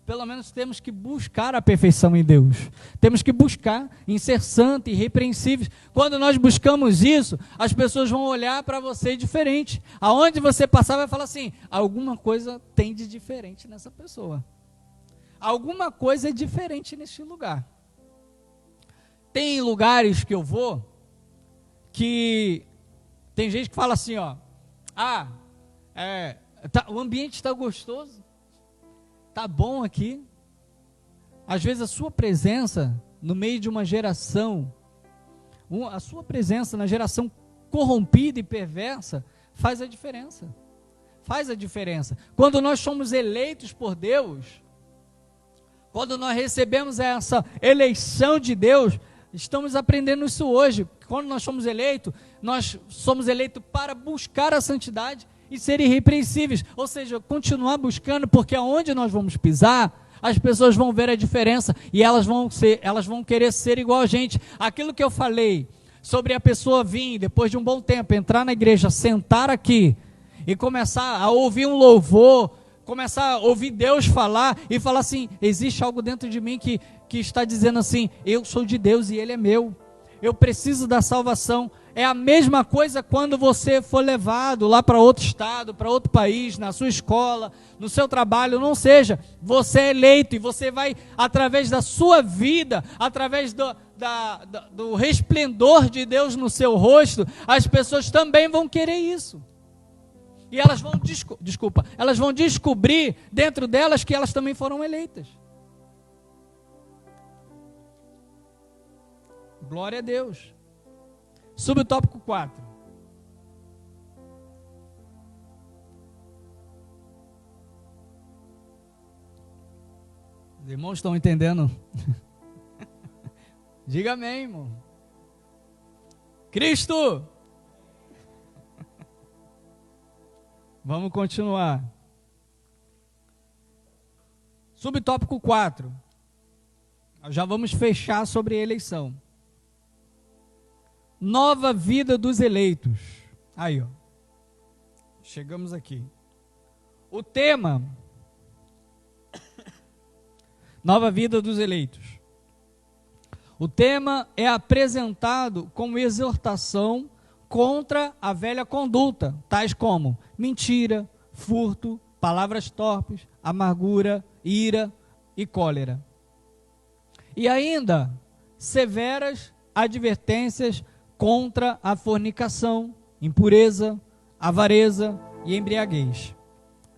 pelo menos temos que buscar a perfeição em Deus. Temos que buscar em ser santo e irrepreensíveis. Quando nós buscamos isso, as pessoas vão olhar para você diferente. Aonde você passar vai falar assim: alguma coisa tem de diferente nessa pessoa. Alguma coisa é diferente neste lugar. Tem lugares que eu vou que tem gente que fala assim, ó: o ambiente está gostoso, está bom aqui. Às vezes a sua presença no meio de uma geração, a sua presença na geração corrompida e perversa, faz a diferença. Faz a diferença. Quando nós somos eleitos por Deus, quando nós recebemos essa eleição de Deus, estamos aprendendo isso hoje. Quando nós somos eleitos para buscar a santidade e ser irrepreensíveis, ou seja, continuar buscando, porque aonde nós vamos pisar, as pessoas vão ver a diferença e elas vão querer ser igual a gente. Aquilo que eu falei sobre a pessoa vir, depois de um bom tempo, entrar na igreja, sentar aqui e começar a ouvir um louvor, começar a ouvir Deus falar e falar assim: existe algo dentro de mim que está dizendo assim: eu sou de Deus e Ele é meu, eu preciso da salvação. É a mesma coisa quando você for levado lá para outro estado, para outro país, na sua escola, no seu trabalho, não seja, você é eleito e você vai, através da sua vida, através do resplendor de Deus no seu rosto, as pessoas também vão querer isso. E elas vão, elas vão descobrir dentro delas que elas também foram eleitas. Glória a Deus. Subtópico 4. Os irmãos estão entendendo? Diga amém, irmão. Cristo! Vamos continuar. Subtópico 4. Já vamos fechar sobre a eleição. Nova vida dos eleitos. Aí, ó. Chegamos aqui. O tema: nova vida dos eleitos. O tema é apresentado como exortação contra a velha conduta, tais como mentira, furto, palavras torpes, amargura, ira e cólera. E ainda severas advertências contra a fornicação, impureza, avareza e embriaguez.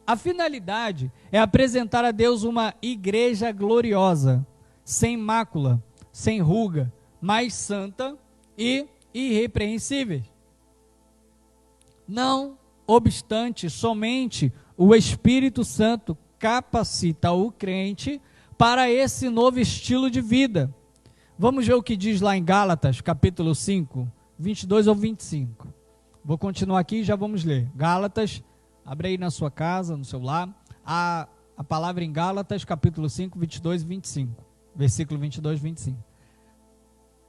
A finalidade é apresentar a Deus uma igreja gloriosa, sem mácula, sem ruga, mais santa e irrepreensível. Não obstante, somente o Espírito Santo capacita o crente para esse novo estilo de vida. Vamos ver o que diz lá em Gálatas, capítulo 5, 22 ao 25. Vou continuar aqui e já vamos ler. Gálatas, abre aí na sua casa, no seu lar, a palavra em Gálatas, capítulo 5, 22 e 25. Versículo 22 e 25.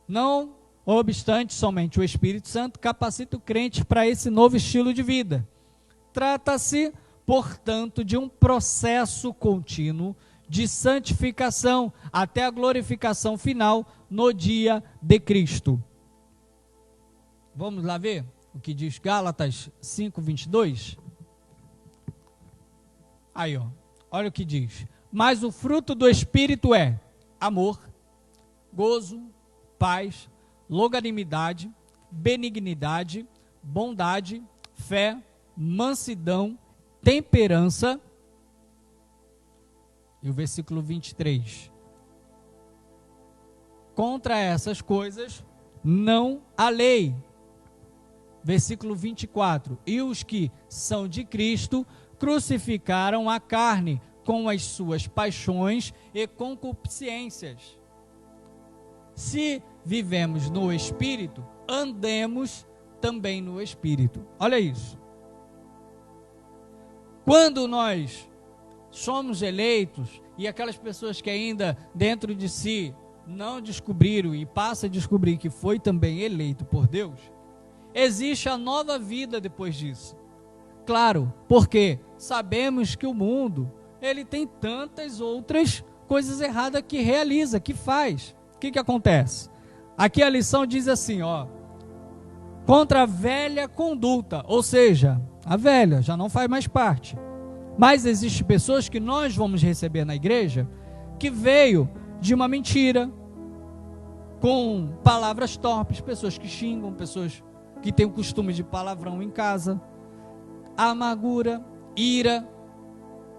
Não obstante, somente o Espírito Santo capacita o crente para esse novo estilo de vida. Trata-se, portanto, de um processo contínuo de santificação até a glorificação final no dia de Cristo. Vamos lá ver o que diz Gálatas 5, 22? Aí, ó, olha o que diz. Mas o fruto do Espírito é amor, gozo, paz, longanimidade, benignidade, bondade, fé, mansidão, temperança. E o versículo 23. Contra essas coisas não há lei. Versículo 24. E os que são de Cristo crucificaram a carne com as suas paixões e concupiscências. Se vivemos no Espírito, andemos também no Espírito. Olha isso. Quando nós somos eleitos, e aquelas pessoas que ainda dentro de si não descobriram e passam a descobrir que foi também eleito por Deus, existe a nova vida depois disso. Claro, porque sabemos que o mundo, ele tem tantas outras coisas erradas que realiza, que faz. O que acontece? Aqui a lição diz assim, ó, contra a velha conduta, ou seja, a velha já não faz mais parte. Mas existem pessoas que nós vamos receber na igreja, que veio de uma mentira, com palavras torpes, pessoas que xingam, pessoas que têm o costume de palavrão em casa, amargura, ira.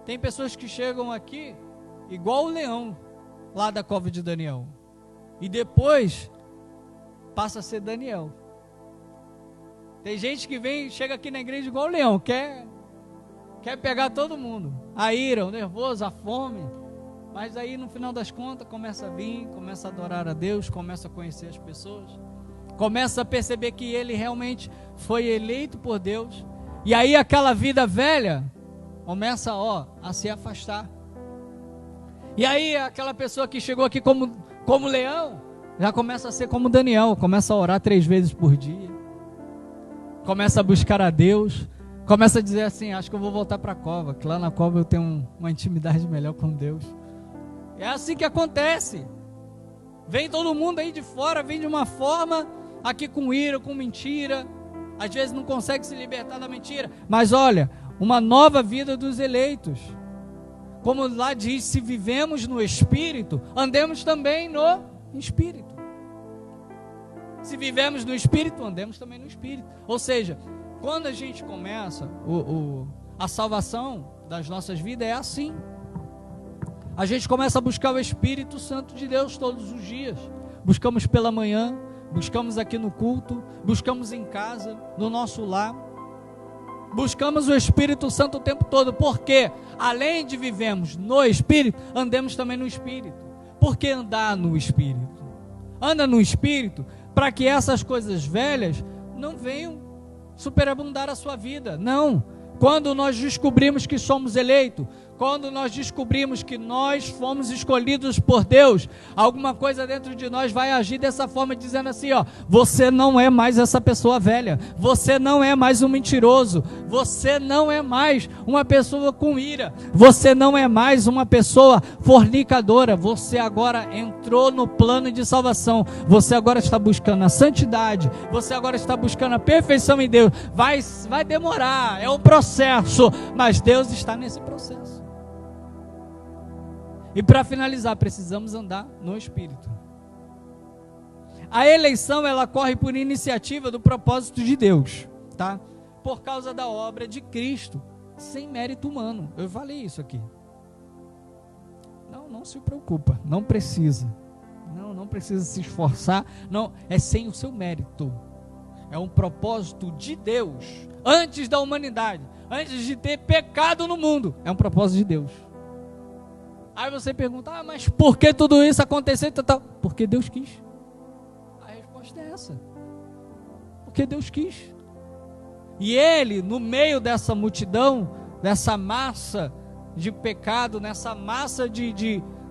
Tem pessoas que chegam aqui igual o leão lá da cova de Daniel, e depois passa a ser Daniel. Tem gente que chega aqui na igreja igual o leão, quer pegar todo mundo, a ira, o nervoso, a fome, mas aí no final das contas começa a vir, começa a adorar a Deus, começa a conhecer as pessoas, começa a perceber que ele realmente foi eleito por Deus, e aí aquela vida velha começa a se afastar. E aí aquela pessoa que chegou aqui como leão, já começa a ser como Daniel, começa a orar 3 vezes por dia, começa a buscar a Deus, começa a dizer assim, acho que eu vou voltar para a cova, que lá na cova eu tenho uma intimidade melhor com Deus. É assim que acontece. Vem todo mundo aí de fora, vem de uma forma, aqui com ira, com mentira, às vezes não consegue se libertar da mentira, mas olha, uma nova vida dos eleitos. Como lá diz, se vivemos no Espírito, andemos também no Espírito. Se vivemos no Espírito, andemos também no Espírito. Ou seja, quando a gente começa, a salvação das nossas vidas é assim. A gente começa a buscar o Espírito Santo de Deus todos os dias. Buscamos pela manhã, buscamos aqui no culto, buscamos em casa, no nosso lar. Buscamos o Espírito Santo o tempo todo, porque além de vivermos no Espírito, andemos também no Espírito. Por que andar no Espírito? Anda no Espírito para que essas coisas velhas não venham superabundar a sua vida. Não. Quando nós descobrimos que somos eleitos, quando nós descobrimos que nós fomos escolhidos por Deus, alguma coisa dentro de nós vai agir dessa forma, dizendo assim, você não é mais essa pessoa velha, você não é mais um mentiroso, você não é mais uma pessoa com ira, você não é mais uma pessoa fornicadora, você agora entrou no plano de salvação, você agora está buscando a santidade, você agora está buscando a perfeição em Deus. Vai demorar, é um processo, mas Deus está nesse processo. E para finalizar, precisamos andar no Espírito. A eleição, ela ocorre por iniciativa do propósito de Deus, tá? Por causa da obra de Cristo, sem mérito humano. Eu falei isso aqui. Não se preocupa, não precisa. Não precisa se esforçar, não, é sem o seu mérito. É um propósito de Deus, antes da humanidade, antes de ter pecado no mundo, é um propósito de Deus. Aí você pergunta, mas por que tudo isso aconteceu? Porque Deus quis. A resposta é essa, porque Deus quis. E Ele, no meio dessa multidão, dessa massa de pecado, nessa massa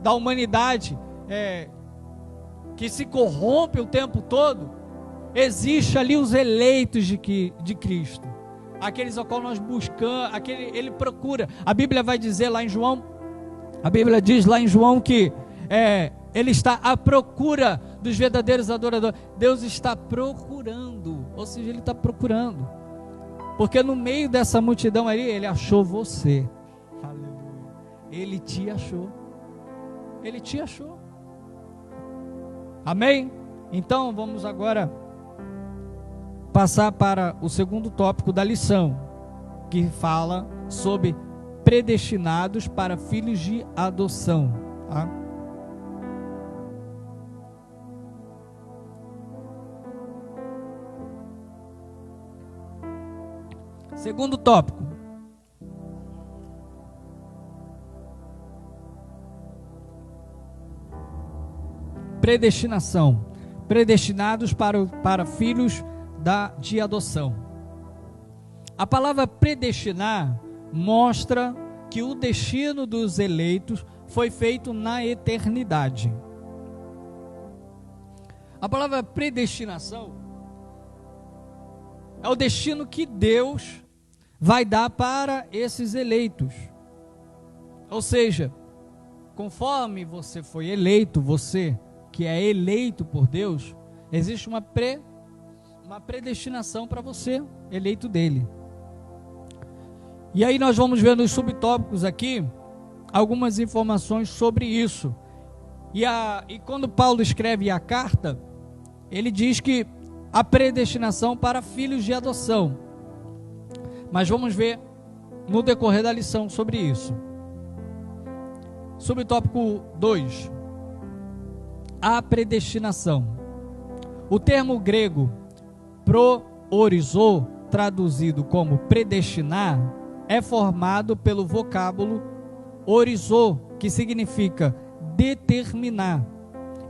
da humanidade, que se corrompe o tempo todo, existe ali os eleitos de Cristo, aqueles ao qual nós buscamos, Ele procura. A Bíblia vai dizer lá em João, a Bíblia diz lá em João que Ele está à procura dos verdadeiros adoradores. Deus está procurando, ou seja, Ele está procurando, porque no meio dessa multidão ali, Ele achou você. Aleluia. Ele te achou. Ele te achou. Amém? Então vamos agora passar para o segundo tópico da lição, que fala sobre predestinados para filhos de adoção, tá? Segundo tópico: predestinação. Predestinados para filhos de adoção. A palavra predestinar mostra que o destino dos eleitos foi feito na eternidade. A palavra predestinação é o destino que Deus vai dar para esses eleitos. Ou seja, conforme você foi eleito, você que é eleito por Deus, existe uma predestinação para você, eleito dele. E aí nós vamos ver nos subtópicos aqui algumas informações sobre isso. E quando Paulo escreve a carta, ele diz que a predestinação para filhos de adoção. Mas vamos ver no decorrer da lição sobre isso. Subtópico 2. A predestinação. O termo grego proorizo, traduzido como predestinar, é formado pelo vocábulo orizo, que significa determinar,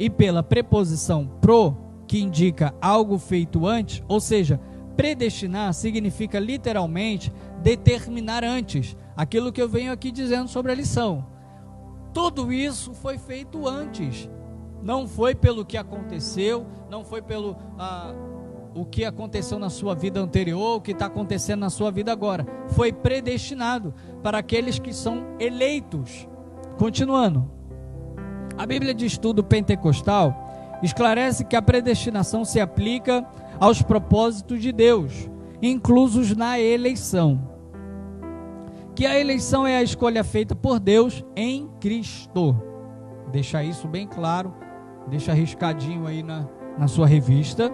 e pela preposição pro, que indica algo feito antes. Ou seja, predestinar significa literalmente determinar antes, aquilo que eu venho aqui dizendo sobre a lição. Tudo isso foi feito antes, não foi pelo que aconteceu, não foi pelo o que aconteceu na sua vida anterior, o que está acontecendo na sua vida agora. Foi predestinado para aqueles que são eleitos. Continuando, a Bíblia de Estudo Pentecostal esclarece que a predestinação se aplica aos propósitos de Deus, inclusos na eleição. Que a eleição é a escolha feita por Deus em Cristo. Deixa isso bem claro, deixa riscadinho aí na sua revista,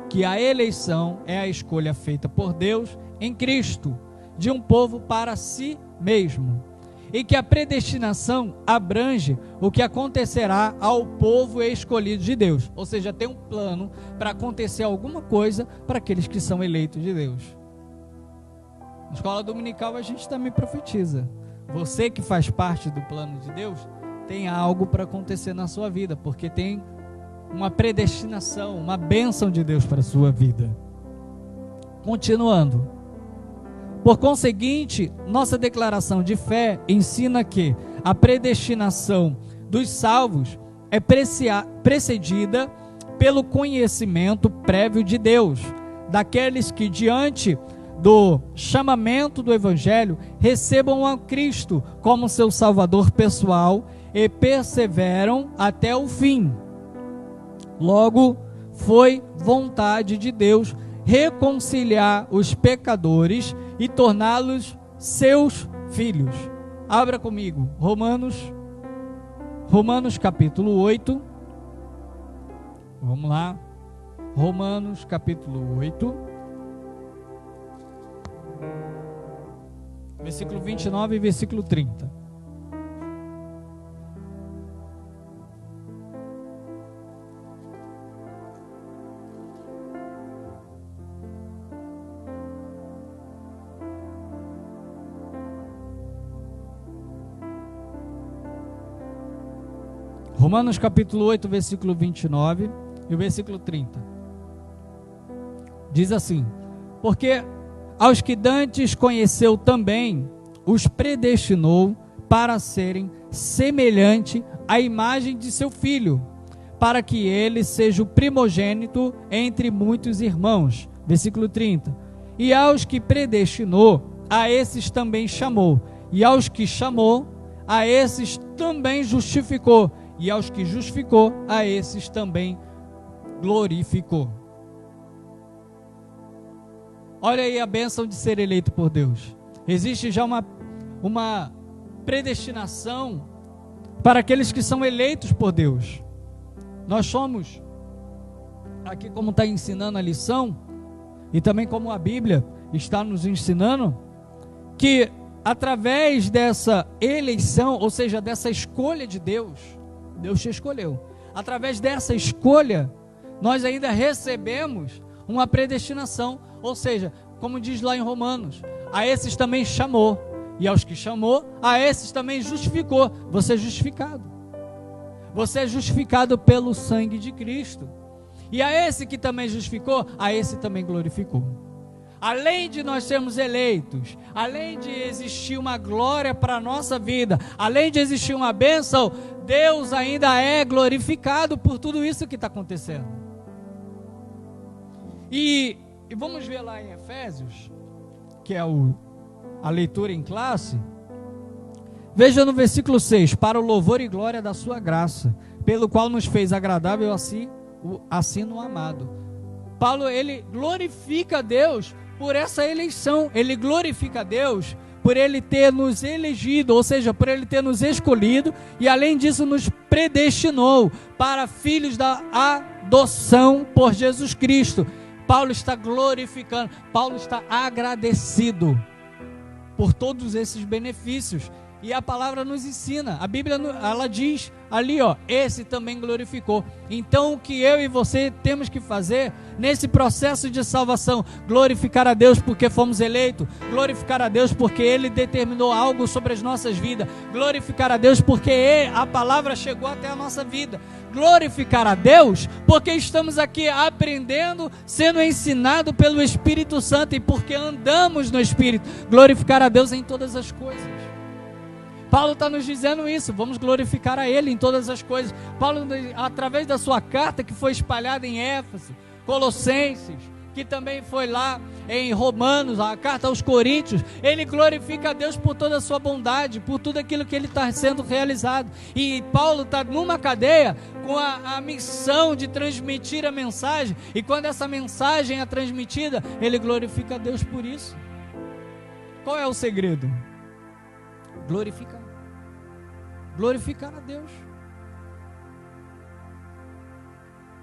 que a eleição é a escolha feita por Deus em Cristo, de um povo para si mesmo. E que a predestinação abrange o que acontecerá ao povo escolhido de Deus. Ou seja, tem um plano para acontecer alguma coisa para aqueles que são eleitos de Deus. Na escola dominical a gente também profetiza. Você que faz parte do plano de Deus, tem algo para acontecer na sua vida, porque tem uma predestinação, uma bênção de Deus para a sua vida. Continuando. Por conseguinte, nossa declaração de fé ensina que a predestinação dos salvos é precedida pelo conhecimento prévio de Deus, daqueles que diante do chamamento do Evangelho recebam a Cristo como seu Salvador pessoal e perseveram até o fim. Logo, foi vontade de Deus reconciliar os pecadores e torná-los seus filhos. Abra comigo, Romanos capítulo 8. Vamos lá. Romanos capítulo 8, versículo 29 e versículo 30. Romanos capítulo 8, versículo 29 e o versículo 30. Diz assim: porque aos que dantes conheceu também, os predestinou para serem semelhante à imagem de seu Filho, para que ele seja o primogênito entre muitos irmãos. Versículo 30. E aos que predestinou, a esses também chamou. E aos que chamou, a esses também justificou. E aos que justificou, a esses também glorificou. Olha aí a bênção de ser eleito por Deus. Existe já uma predestinação para aqueles que são eleitos por Deus. Nós somos, aqui como está ensinando a lição, e também como a Bíblia está nos ensinando, que através dessa eleição, ou seja, dessa escolha de Deus, Deus te escolheu. Através dessa escolha, nós ainda recebemos uma predestinação, ou seja, como diz lá em Romanos, a esses também chamou, e aos que chamou, a esses também justificou. Você é justificado. Você é justificado pelo sangue de Cristo. E a esse que também justificou, a esse também glorificou. Além de nós sermos eleitos, além de existir uma glória para a nossa vida, além de existir uma bênção, Deus ainda é glorificado por tudo isso que está acontecendo. E vamos ver lá em Efésios, que é a leitura em classe. Veja no versículo 6, para o louvor e glória da sua graça, pelo qual nos fez agradável assim no amado. Paulo, ele glorifica a Deus por essa eleição, ele glorifica a Deus por ele ter nos elegido, ou seja, por ele ter nos escolhido, e além disso nos predestinou para filhos da adoção por Jesus Cristo. Paulo está glorificando, Paulo está agradecido por todos esses benefícios. E a palavra nos ensina, a Bíblia ela diz ali, ó, esse também glorificou. Então o que eu e você temos que fazer nesse processo de salvação? Glorificar a Deus porque fomos eleitos, glorificar a Deus porque Ele determinou algo sobre as nossas vidas, glorificar a Deus porque a palavra chegou até a nossa vida, glorificar a Deus porque estamos aqui aprendendo, sendo ensinado pelo Espírito Santo e porque andamos no Espírito, glorificar a Deus em todas as coisas. Paulo está nos dizendo isso, vamos glorificar a Ele em todas as coisas. Paulo, através da sua carta que foi espalhada em Éfeso, Colossenses, que também foi lá em Romanos, a carta aos Coríntios, ele glorifica a Deus por toda a sua bondade, por tudo aquilo que ele está sendo realizado. E Paulo está numa cadeia com a missão de transmitir a mensagem, e quando essa mensagem é transmitida, ele glorifica a Deus por isso. Qual é o segredo? Glorificar a Deus.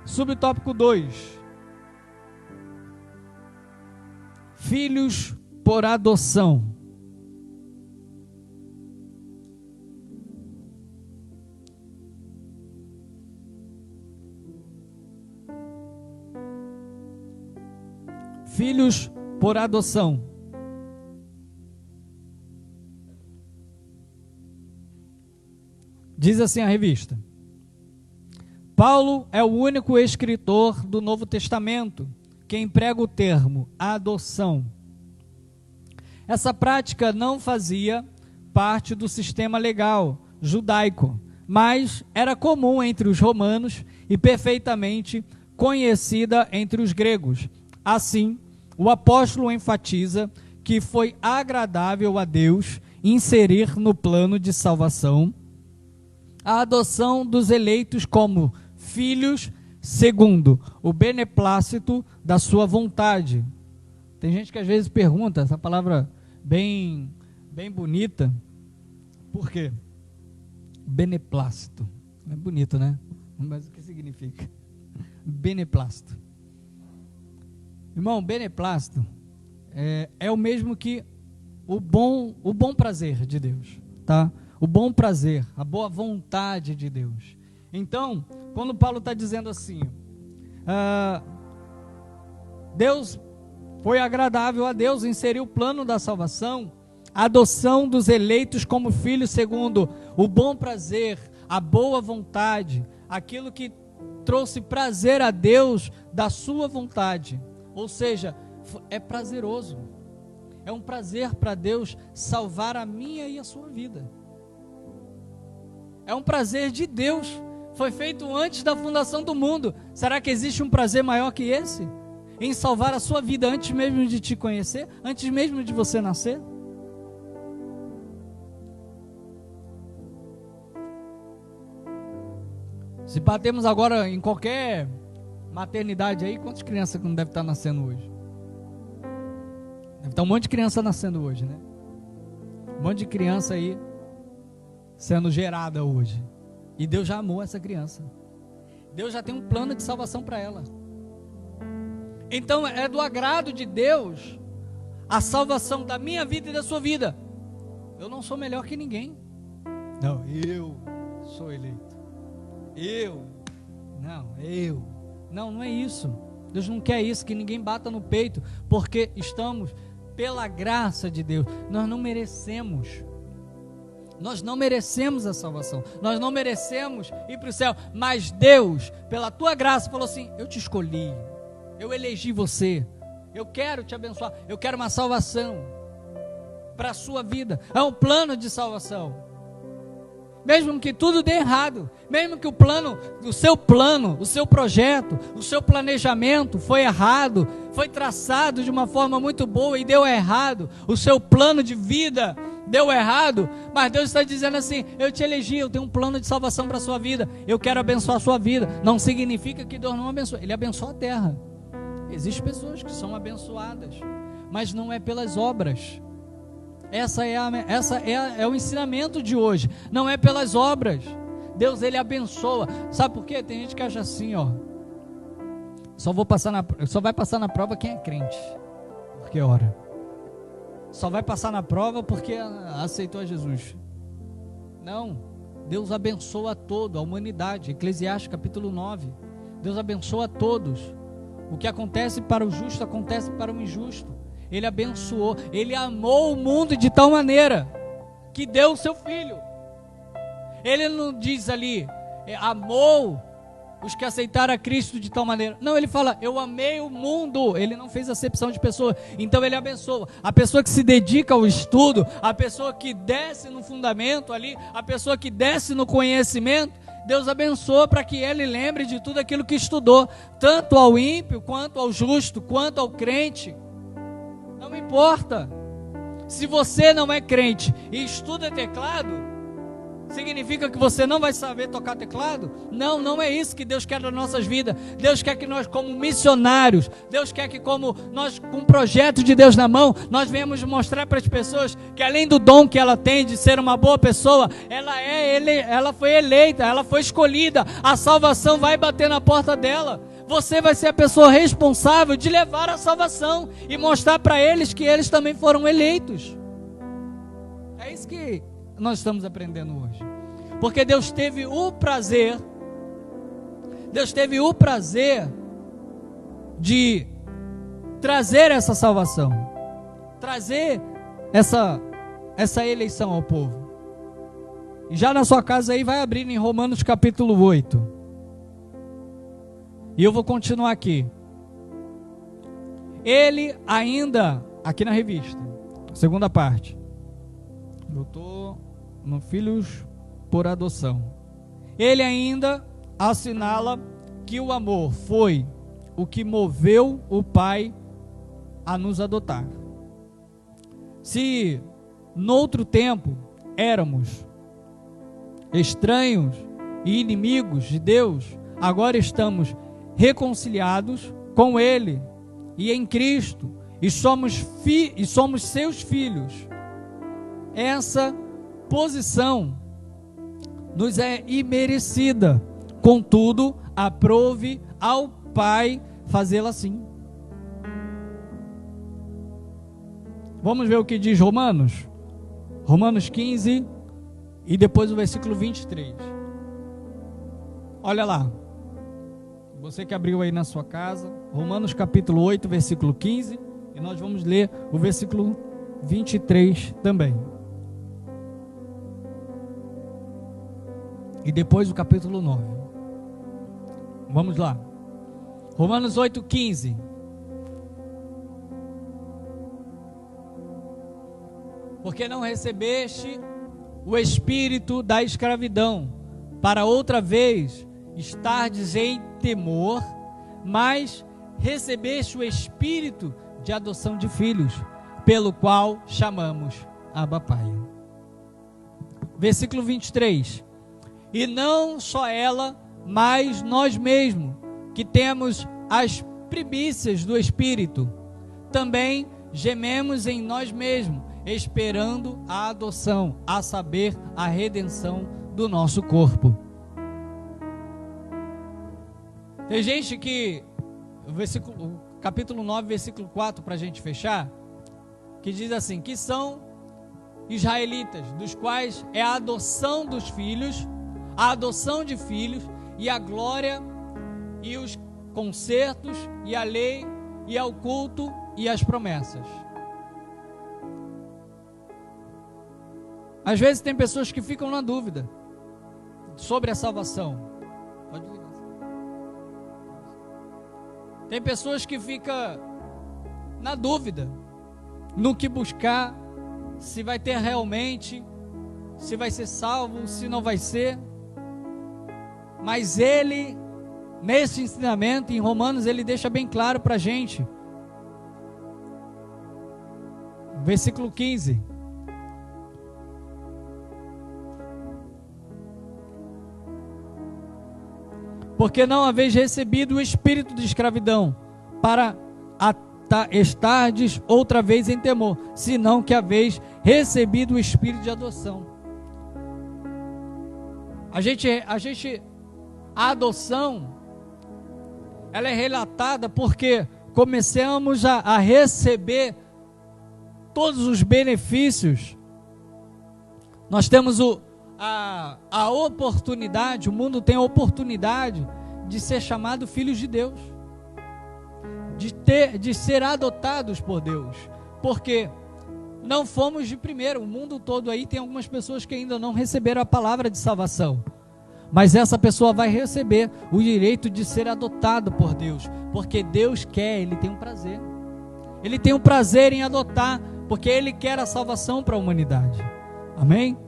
Subtópico 2: filhos por adoção. Filhos por adoção. Diz assim a revista: Paulo é o único escritor do Novo Testamento que emprega o termo adoção. Essa prática não fazia parte do sistema legal judaico, mas era comum entre os romanos e perfeitamente conhecida entre os gregos. Assim, o apóstolo enfatiza que foi agradável a Deus inserir no plano de salvação a adoção dos eleitos como filhos segundo o beneplácito da sua vontade. Tem gente que às vezes pergunta, essa palavra bem bonita, por quê? Beneplácito. É bonito, né? Mas o que significa? Beneplácito. Irmão, beneplácito é o mesmo que o bom prazer de Deus, tá? O bom prazer, a boa vontade de Deus. Então, quando Paulo está dizendo assim, Deus foi agradável a Deus inserir o plano da salvação, a adoção dos eleitos como filhos segundo o bom prazer, a boa vontade, aquilo que trouxe prazer a Deus da sua vontade. Ou seja, é prazeroso. É um prazer para Deus salvar a minha e a sua vida. É um prazer de Deus. Foi feito antes da fundação do mundo. Será que existe um prazer maior que esse? Em salvar a sua vida antes mesmo de te conhecer? Antes mesmo de você nascer? Se batemos agora em qualquer maternidade aí, quantas crianças que não devem estar nascendo hoje? Deve estar um monte de criança nascendo hoje, né? Um monte de criança aí sendo gerada hoje. E Deus já amou essa criança. Deus já tem um plano de salvação para ela. Então é do agrado de Deus a salvação da minha vida e da sua vida. Eu não sou melhor que ninguém. Não, eu sou eleito. Não é isso. Deus não quer isso, que ninguém bata no peito, porque estamos pela graça de Deus. Nós não merecemos a salvação, nós não merecemos ir para o céu, mas Deus, pela tua graça, falou assim: eu te escolhi, eu elegi você, eu quero te abençoar, eu quero uma salvação para a sua vida. É um plano de salvação. Mesmo que tudo dê errado, mesmo que o seu projeto, o seu planejamento foi errado, foi traçado de uma forma muito boa e deu errado, o seu plano de vida deu errado, mas Deus está dizendo assim: eu te elegi, eu tenho um plano de salvação para a sua vida, eu quero abençoar a sua vida. Não significa que Deus não abençoa, Ele abençoa a terra. Existem pessoas que são abençoadas, mas não é pelas obras. Essa é o ensinamento de hoje. Não é pelas obras. Deus, Ele abençoa. Sabe por quê? Tem gente que acha assim, ó: só vai passar na prova quem é crente, porque ora. Só vai passar na prova porque aceitou a Jesus. Não. Deus abençoa a toda a humanidade. Eclesiastes capítulo 9. Deus abençoa a todos. O que acontece para o justo acontece para o injusto. Ele abençoou, Ele amou o mundo de tal maneira que deu o seu Filho. Ele não diz ali, amou os que aceitaram a Cristo de tal maneira. Não, Ele fala, eu amei o mundo. Ele não fez acepção de pessoa. Então Ele abençoa a pessoa que se dedica ao estudo, a pessoa que desce no fundamento ali, a pessoa que desce no conhecimento. Deus abençoa para que ele lembre de tudo aquilo que estudou, tanto ao ímpio, quanto ao justo, quanto ao crente. Não importa. Se você não é crente e estuda teclado, significa que você não vai saber tocar teclado? Não, não é isso que Deus quer das nossas vidas. Deus quer que nós, como missionários, Deus quer que, como nós, com o projeto de Deus na mão, nós venhamos mostrar para as pessoas que, além do dom que ela tem de ser uma boa pessoa, ela foi eleita, ela foi escolhida. A salvação vai bater na porta dela. Você vai ser a pessoa responsável de levar a salvação e mostrar para eles que eles também foram eleitos. É isso que nós estamos aprendendo hoje. Porque Deus teve o prazer de trazer essa salvação, trazer essa eleição ao povo. E já na sua casa aí vai abrir em Romanos capítulo 8. E eu vou continuar aqui. Ele ainda, aqui na revista, segunda parte. Eu estou no Filhos por Adoção. Ele ainda assinala que o amor foi o que moveu o Pai a nos adotar. Se noutro tempo éramos estranhos e inimigos de Deus, agora estamos reconciliados com Ele e em Cristo, e somos seus filhos. Essa posição nos é imerecida, contudo, aprove ao Pai fazê-la assim. Vamos ver o que diz Romanos? Romanos 15 e depois o versículo 23. Olha lá. Você que abriu aí na sua casa, Romanos capítulo 8, versículo 15, e nós vamos ler o versículo 23 também. E depois o capítulo 9. Vamos lá. Romanos 8, 15. Porque não recebeste o espírito da escravidão, para outra vez estardes em temor, mas recebeste o espírito de adoção de filhos, pelo qual chamamos Abba Pai. Versículo 23. E não só ela, mas nós mesmos, que temos as primícias do Espírito, também gememos em nós mesmos, esperando a adoção, a saber, a redenção do nosso corpo. Tem gente que, capítulo 9, versículo 4, para a gente fechar, que diz assim, que são israelitas, dos quais é a adoção dos filhos, a adoção de filhos, e a glória, e os concertos, e a lei, e ao culto, e as promessas. Às vezes tem pessoas que ficam na dúvida sobre a salvação. Pode ligar. Tem pessoas que ficam na dúvida no que buscar, se vai ter realmente, se vai ser salvo, se não vai ser. Mas ele, nesse ensinamento, em Romanos, ele deixa bem claro para a gente. Versículo 15. Porque não haveis recebido o espírito de escravidão, para estardes outra vez em temor, senão que haveis recebido o espírito de adoção. A adoção, ela é relatada porque começamos a receber todos os benefícios. Nós temos a oportunidade, o mundo tem a oportunidade de ser chamado filhos de Deus, de ser adotados por Deus, porque não fomos de primeiro. O mundo todo aí tem algumas pessoas que ainda não receberam a palavra de salvação, mas essa pessoa vai receber o direito de ser adotado por Deus, porque Deus quer, Ele tem um prazer. Ele tem um prazer em adotar, porque Ele quer a salvação para a humanidade. Amém?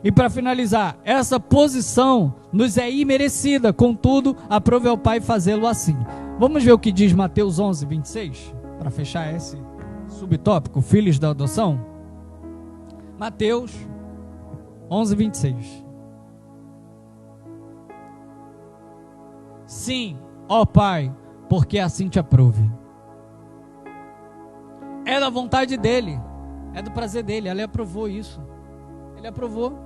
E para finalizar, essa posição nos é imerecida, contudo, aprove ao Pai fazê-lo assim. Vamos ver o que diz Mateus 11, 26, para fechar esse subtópico, filhos da adoção. Mateus 11, 26. Sim, ó Pai, porque assim te aprove. É da vontade dEle, é do prazer dEle, Ele aprovou isso. Ele aprovou.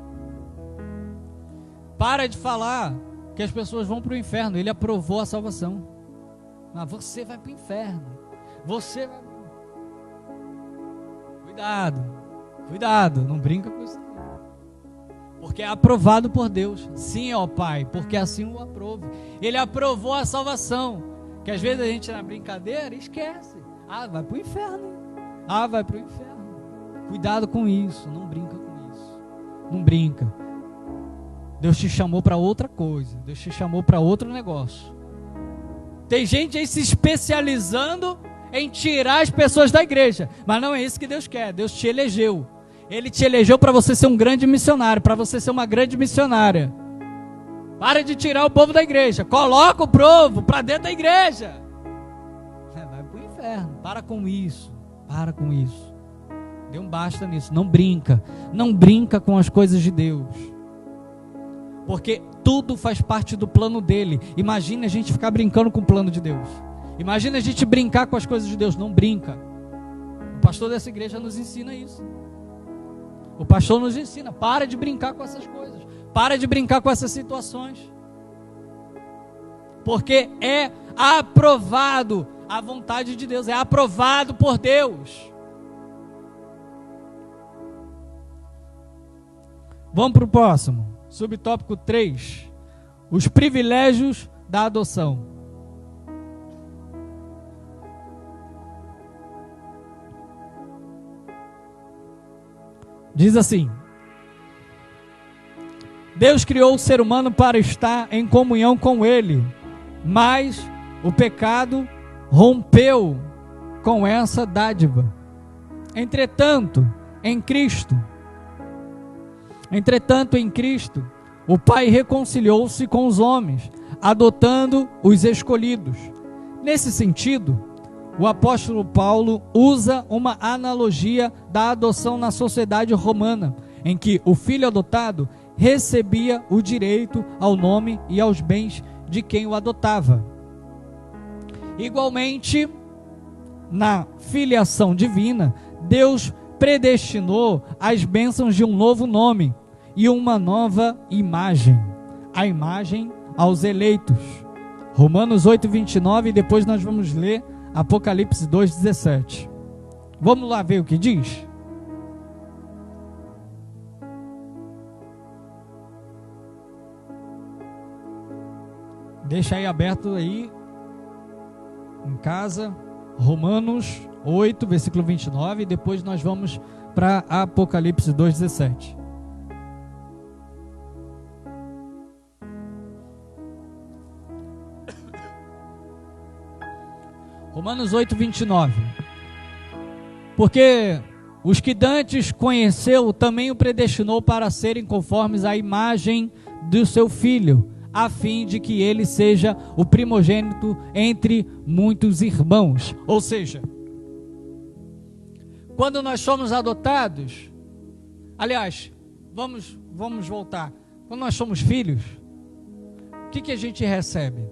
Para de falar que as pessoas vão para o inferno, Ele aprovou a salvação. Mas você vai para o inferno, você vai... Cuidado, não brinca com isso. Porque é aprovado por Deus. Sim, ó Pai, porque assim o aprove. Ele aprovou a salvação. Que às vezes a gente na brincadeira esquece. Vai para o inferno. Vai para o inferno. Cuidado com isso, não brinca com isso. Não brinca. Deus te chamou para outra coisa. Deus te chamou para outro negócio. Tem gente aí se especializando em tirar as pessoas da igreja, mas não é isso que Deus quer. Deus te elegeu. Ele te elegeu para você ser um grande missionário, para você ser uma grande missionária. Para de tirar o povo da igreja. Coloca o povo para dentro da igreja. Vai para o inferno. Para com isso. Para com isso. Dê um basta nisso. Não brinca. Não brinca com as coisas de Deus. Porque tudo faz parte do plano dele. Imagina a gente ficar brincando com o plano de Deus. Imagina a gente brincar com as coisas de Deus. Não brinca. O pastor dessa igreja nos ensina isso. O pastor nos ensina. Para de brincar com essas coisas. Para de brincar com essas situações. Porque é aprovado a vontade de Deus, é aprovado por Deus. Vamos para o próximo, subtópico 3, os privilégios da adoção. Diz assim: Deus criou o ser humano para estar em comunhão com Ele, mas o pecado rompeu com essa dádiva. Entretanto, em Cristo, o Pai reconciliou-se com os homens, adotando os escolhidos. Nesse sentido, o apóstolo Paulo usa uma analogia da adoção na sociedade romana, em que o filho adotado recebia o direito ao nome e aos bens de quem o adotava. Igualmente, na filiação divina, Deus predestinou as bênçãos de um novo nome e uma nova imagem, a imagem aos eleitos. Romanos 8:29, e depois nós vamos ler Apocalipse 2:17. Vamos lá ver o que diz? Deixa aí aberto aí em casa, Romanos 8, versículo 29, e depois nós vamos para Apocalipse 2:17. Romanos 8, 29. Porque os que dantes conheceu, também o predestinou para serem conformes à imagem do seu Filho, a fim de que ele seja o primogênito entre muitos irmãos. Ou seja, quando nós somos adotados, aliás, vamos voltar. Quando nós somos filhos, o que a gente recebe?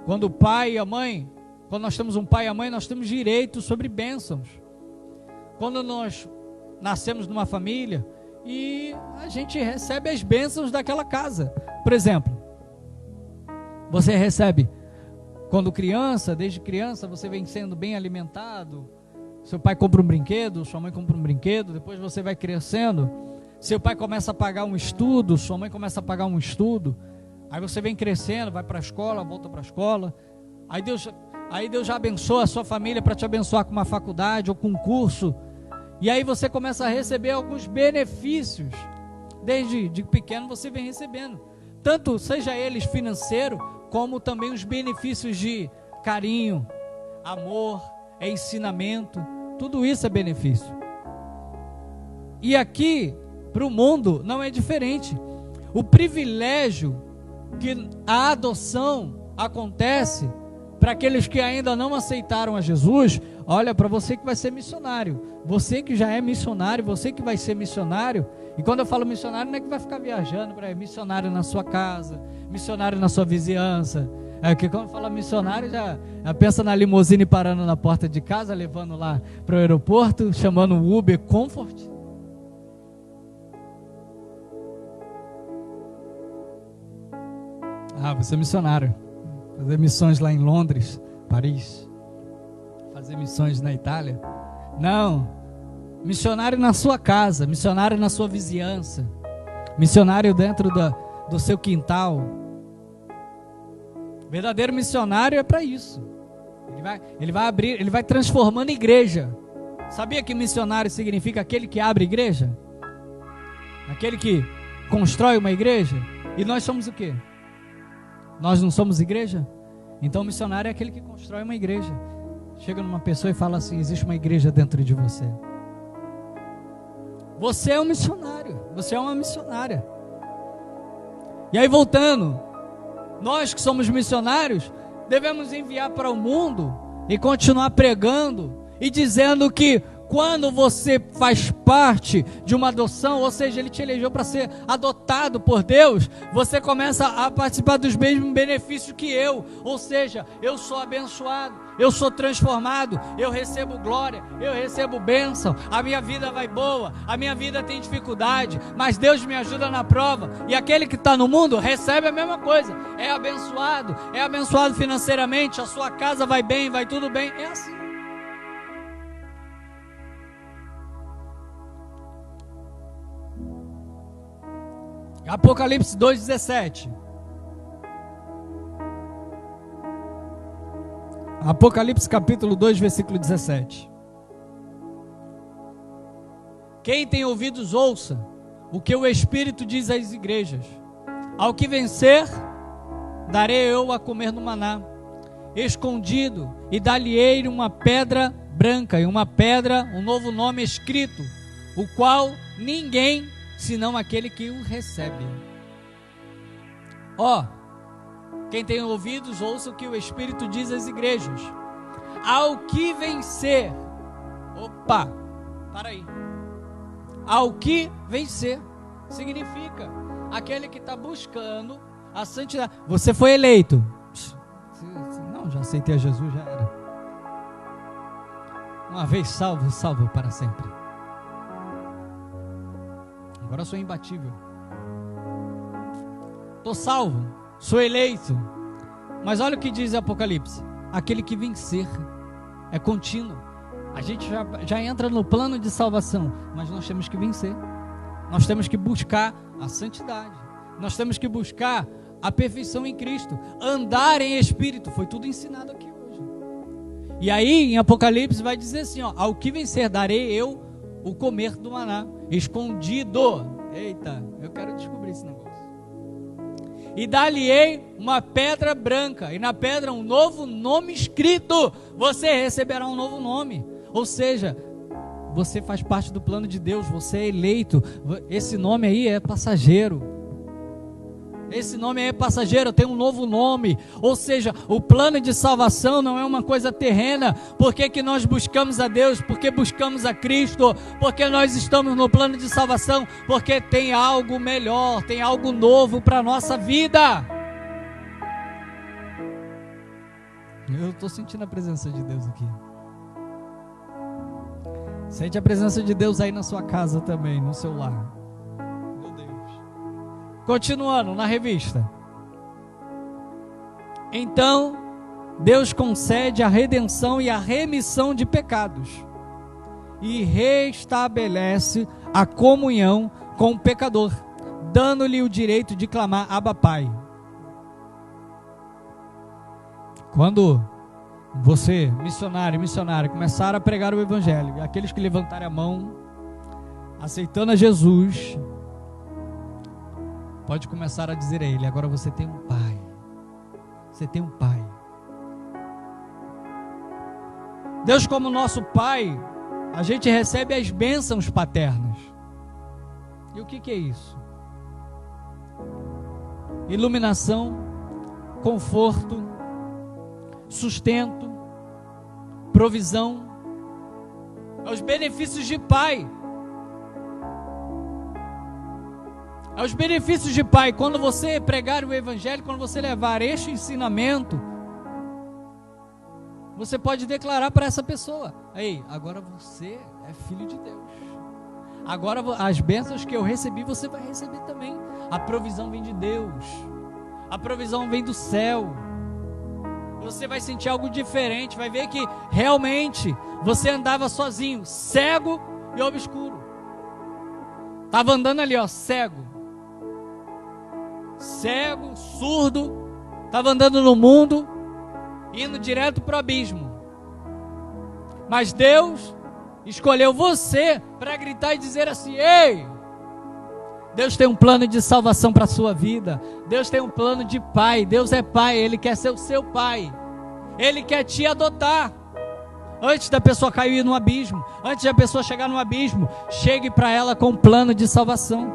Quando o pai e a mãe, quando nós temos um pai e a mãe, nós temos direito sobre bênçãos. Quando nós nascemos numa família e a gente recebe as bênçãos daquela casa. Por exemplo, você recebe, quando criança, desde criança, você vem sendo bem alimentado, seu pai compra um brinquedo, sua mãe compra um brinquedo, depois você vai crescendo, seu pai começa a pagar um estudo, sua mãe começa a pagar um estudo, aí você vem crescendo, vai para a escola, volta para a escola, aí Deus já abençoa a sua família para te abençoar com uma faculdade ou com um curso, e aí você começa a receber alguns benefícios, desde de pequeno você vem recebendo, tanto seja eles financeiro, como também os benefícios de carinho, amor, ensinamento, tudo isso é benefício. E aqui, para o mundo, não é diferente. O privilégio que a adoção acontece para aqueles que ainda não aceitaram a Jesus. Olha, para você que vai ser missionário, você que já é missionário, você que vai ser missionário, e quando eu falo missionário, não é que vai ficar viajando, para missionário na sua casa, missionário na sua vizinhança, porque quando fala missionário, já pensa na limusine parando na porta de casa, levando lá para o aeroporto, chamando o Uber Comfort. Você é missionário, fazer missões lá em Londres, Paris, fazer missões na Itália. Não, missionário na sua casa, missionário na sua vizinhança, missionário dentro do seu quintal. Verdadeiro missionário é para isso. Ele vai abrir, ele vai transformando igreja. Sabia que missionário significa aquele que abre igreja? Aquele que constrói uma igreja? E nós somos o quê? Nós não somos igreja? Então missionário é aquele que constrói uma igreja. Chega numa pessoa e fala assim: existe uma igreja dentro de você. Você é um missionário, você é uma missionária. E aí voltando, nós que somos missionários, devemos enviar para o mundo e continuar pregando e dizendo que quando você faz parte de uma adoção, ou seja, Ele te elegeu para ser adotado por Deus, você começa a participar dos mesmos benefícios que eu, ou seja, eu sou abençoado. eu sou transformado, eu recebo glória, eu recebo bênção, a minha vida vai boa, a minha vida tem dificuldade, mas Deus me ajuda na prova. E aquele que está no mundo recebe a mesma coisa, é abençoado financeiramente, a sua casa vai bem, vai tudo bem, é assim. Apocalipse 2,17. Apocalipse capítulo 2, versículo 17. Quem tem ouvidos, ouça o que o Espírito diz às igrejas. Ao que vencer, darei eu a comer no maná escondido, e dar-lhe-ei uma pedra branca, e uma pedra, um novo nome escrito, o qual ninguém, senão aquele que o recebe. Quem tem ouvidos, ouça o que o Espírito diz às igrejas. Ao que vencer, para aí. Ao que vencer, significa aquele que está buscando a santidade. Você foi eleito. Não, já aceitei a Jesus, já era. Uma vez salvo, salvo para sempre. Agora sou imbatível. Estou salvo, sou eleito. Mas olha o que diz Apocalipse: aquele que vencer, é contínuo. A gente já entra no plano de salvação, mas nós temos que vencer. Nós temos que buscar a santidade. Nós temos que buscar a perfeição em Cristo. Andar em Espírito. Foi tudo ensinado aqui hoje. E aí em Apocalipse vai dizer assim, ao que vencer darei eu o comer do maná escondido. Eita, eu quero descobrir esse negócio. E dar-lhe-ei uma pedra branca, e na pedra um novo nome escrito. Você receberá um novo nome. Ou seja, você faz parte do plano de Deus, você é eleito. Esse nome aí é passageiro. Esse nome aí é passageiro, tem um novo nome. Ou seja, o plano de salvação não é uma coisa terrena. Por que nós buscamos a Deus? Porque buscamos a Cristo? Porque nós estamos no plano de salvação? Porque tem algo melhor, tem algo novo para a nossa vida. Eu estou sentindo a presença de Deus aqui. Sente a presença de Deus aí na sua casa também, no seu lar. Meu Deus. Continuando na revista. Então, Deus concede a redenção e a remissão de pecados e restabelece a comunhão com o pecador, dando-lhe o direito de clamar Abba Pai. Quando você, missionário, começar a pregar o Evangelho, aqueles que levantarem a mão, aceitando a Jesus, pode começar a dizer a Ele: agora você tem um Pai. Você tem um Pai. Deus, como nosso Pai, a gente recebe as bênçãos paternas. E o que é isso? Iluminação, conforto, sustento, provisão, aos benefícios de Pai. Aos benefícios de Pai. Quando você pregar o Evangelho, quando você levar este ensinamento, você pode declarar para essa pessoa: ei, agora você é filho de Deus. Agora as bênçãos que eu recebi, você vai receber também. A provisão vem de Deus. A provisão vem do céu. Você vai sentir algo diferente, vai ver que realmente você andava sozinho, cego e obscuro. Estava andando ali, cego, surdo, estava andando no mundo, indo direto para o abismo. Mas Deus escolheu você para gritar e dizer assim: ei, Deus tem um plano de salvação para a sua vida. Deus tem um plano de Pai. Deus é Pai, Ele quer ser o seu Pai. Ele quer te adotar. Antes da pessoa cair no abismo, antes da pessoa chegar no abismo, chegue para ela com um plano de salvação.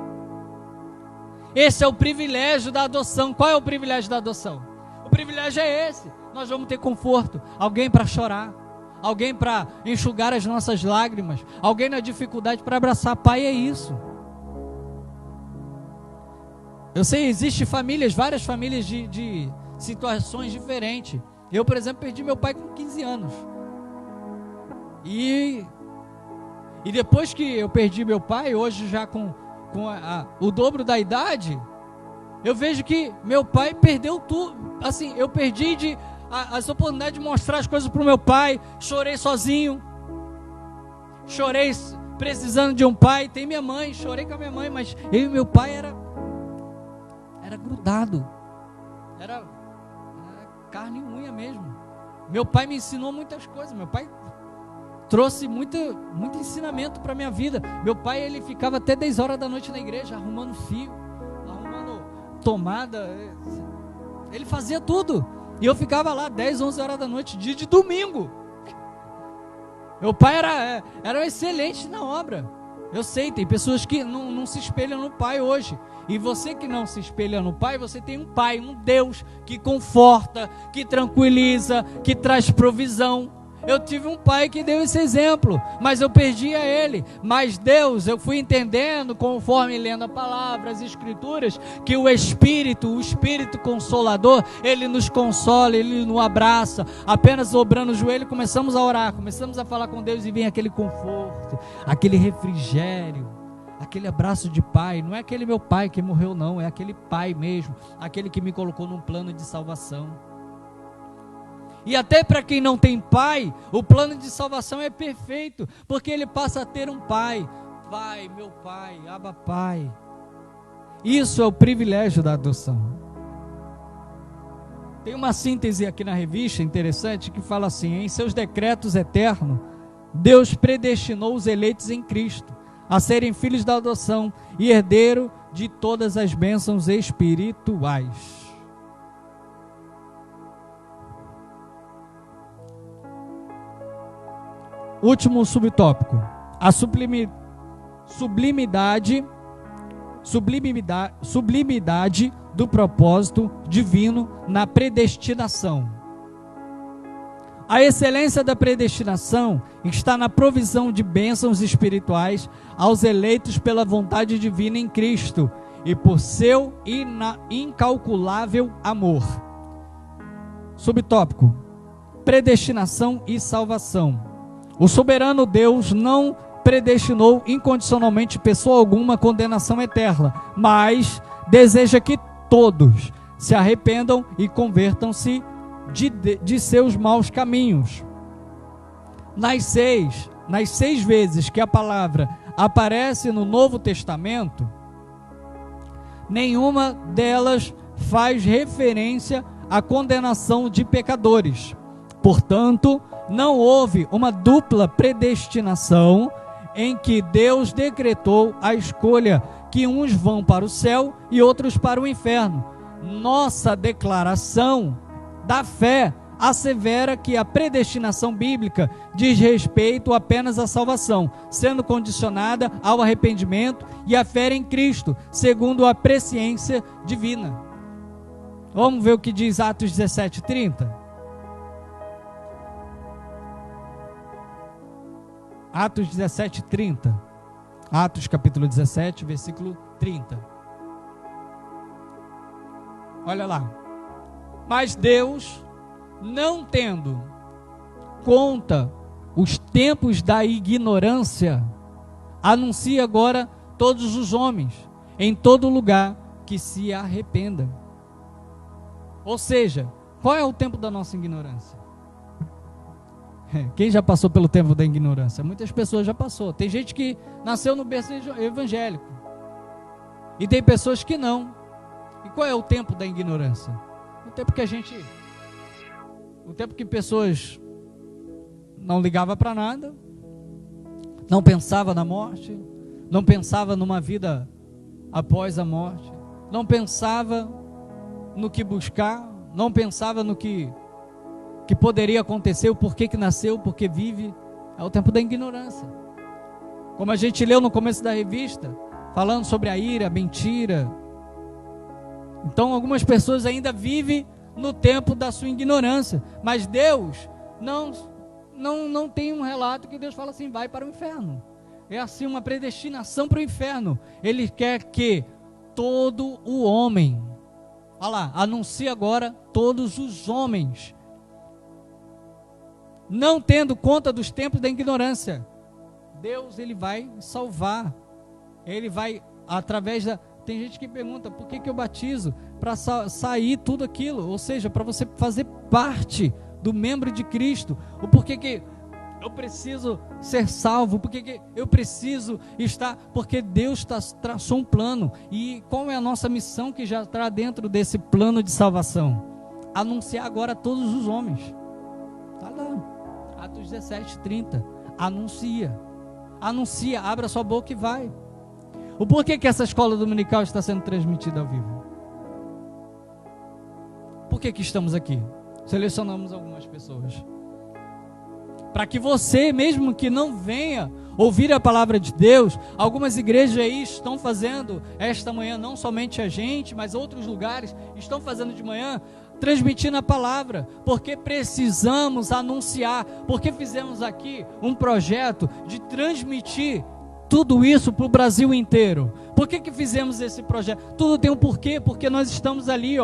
Esse é o privilégio da adoção. Qual é o privilégio da adoção? O privilégio é esse. Nós vamos ter conforto, alguém para chorar, alguém para enxugar as nossas lágrimas, alguém na dificuldade para abraçar. Pai é isso. Eu sei, existem famílias, várias famílias de situações diferentes. Eu, por exemplo, perdi meu pai com 15 anos. E depois que eu perdi meu pai, hoje já com o dobro da idade, eu vejo que meu pai perdeu tudo. Assim, eu perdi as oportunidades de mostrar as coisas para o meu pai. Chorei sozinho. Chorei precisando de um pai. Tem minha mãe, chorei com a minha mãe, mas eu e meu pai era grudado. Era carne e unha mesmo. Meu pai me ensinou muitas coisas. Meu pai trouxe muito ensinamento para a minha vida. Meu pai, ele ficava até 10 horas da noite na igreja, arrumando fio, arrumando tomada. Ele fazia tudo. E eu ficava lá 10, 11 horas da noite, dia de domingo. Meu pai era excelente na obra. Eu sei, tem pessoas que não se espelham no pai hoje. E você que não se espelha no pai, você tem um pai, um Deus que conforta, que tranquiliza, que traz provisão. Eu tive um pai que deu esse exemplo, mas eu perdi a ele. Mas Deus, eu fui entendendo, conforme lendo a palavra, as escrituras, que o Espírito Consolador, ele nos consola, ele nos abraça. Apenas dobrando o joelho, começamos a orar, começamos a falar com Deus e vem aquele conforto, aquele refrigério, aquele abraço de pai. Não é aquele meu pai que morreu, não, é aquele pai mesmo, aquele que me colocou num plano de salvação. E até para quem não tem pai, o plano de salvação é perfeito, porque ele passa a ter um pai. Pai, meu pai, Abba Pai. Isso é o privilégio da adoção. Tem uma síntese aqui na revista interessante que fala assim: em seus decretos eternos, Deus predestinou os eleitos em Cristo a serem filhos da adoção e herdeiro de todas as bênçãos espirituais. Último subtópico: a sublimidade do propósito divino na predestinação. A excelência da predestinação está na provisão de bênçãos espirituais aos eleitos pela vontade divina em Cristo e por seu incalculável amor. Subtópico: predestinação e salvação. O soberano Deus não predestinou incondicionalmente pessoa alguma à condenação eterna, mas deseja que todos se arrependam e convertam-se de seus maus caminhos. Nas seis vezes que a palavra aparece no Novo Testamento, nenhuma delas faz referência à condenação de pecadores. Portanto, não houve uma dupla predestinação em que Deus decretou a escolha que uns vão para o céu e outros para o inferno. Nossa declaração da fé assevera que a predestinação bíblica diz respeito apenas à salvação, sendo condicionada ao arrependimento e à fé em Cristo, segundo a presciência divina. Vamos ver o que diz Atos 17:30? Atos 17:30. Atos capítulo 17, versículo 30. Olha lá. Mas Deus, não tendo conta os tempos da ignorância, anuncia agora todos os homens, em todo lugar, que se arrependam. Ou seja, qual é o tempo da nossa ignorância? Quem já passou pelo tempo da ignorância? Muitas pessoas já passou. Tem gente que nasceu no berço evangélico e tem pessoas que não. E qual é o tempo da ignorância? O tempo que pessoas não ligavam para nada, não pensavam na morte, não pensavam numa vida após a morte, não pensava no que buscar, não pensava no que poderia acontecer, o porquê que nasceu, o porquê vive. É o tempo da ignorância. Como a gente leu no começo da revista, falando sobre a ira, a mentira. Então algumas pessoas ainda vivem no tempo da sua ignorância, mas Deus não tem um relato que Deus fala assim: vai para o inferno. É assim uma predestinação para o inferno. Ele quer que todo o homem, olha lá, anuncia agora todos os homens, não tendo conta dos tempos da ignorância. Deus, ele vai salvar. Ele vai, através da... Tem gente que pergunta, por que eu batizo? Para sair tudo aquilo, ou seja, para você fazer parte do membro de Cristo. O porquê que eu preciso ser salvo, porque que eu preciso estar, porque Deus traçou um plano. E qual é a nossa missão que já está dentro desse plano de salvação? Anunciar agora a todos os homens. Está lá, Atos 17:30. Anuncia, abra sua boca e vai. O porquê que essa escola dominical está sendo transmitida ao vivo? Por que estamos aqui? Selecionamos algumas pessoas para que você, mesmo que não venha ouvir a palavra de Deus, algumas igrejas aí estão fazendo esta manhã, não somente a gente, mas outros lugares estão fazendo de manhã, transmitindo a palavra, porque precisamos anunciar, porque fizemos aqui um projeto de transmitir tudo isso para o Brasil inteiro. Por que fizemos esse projeto? Tudo tem um porquê, porque nós estamos ali,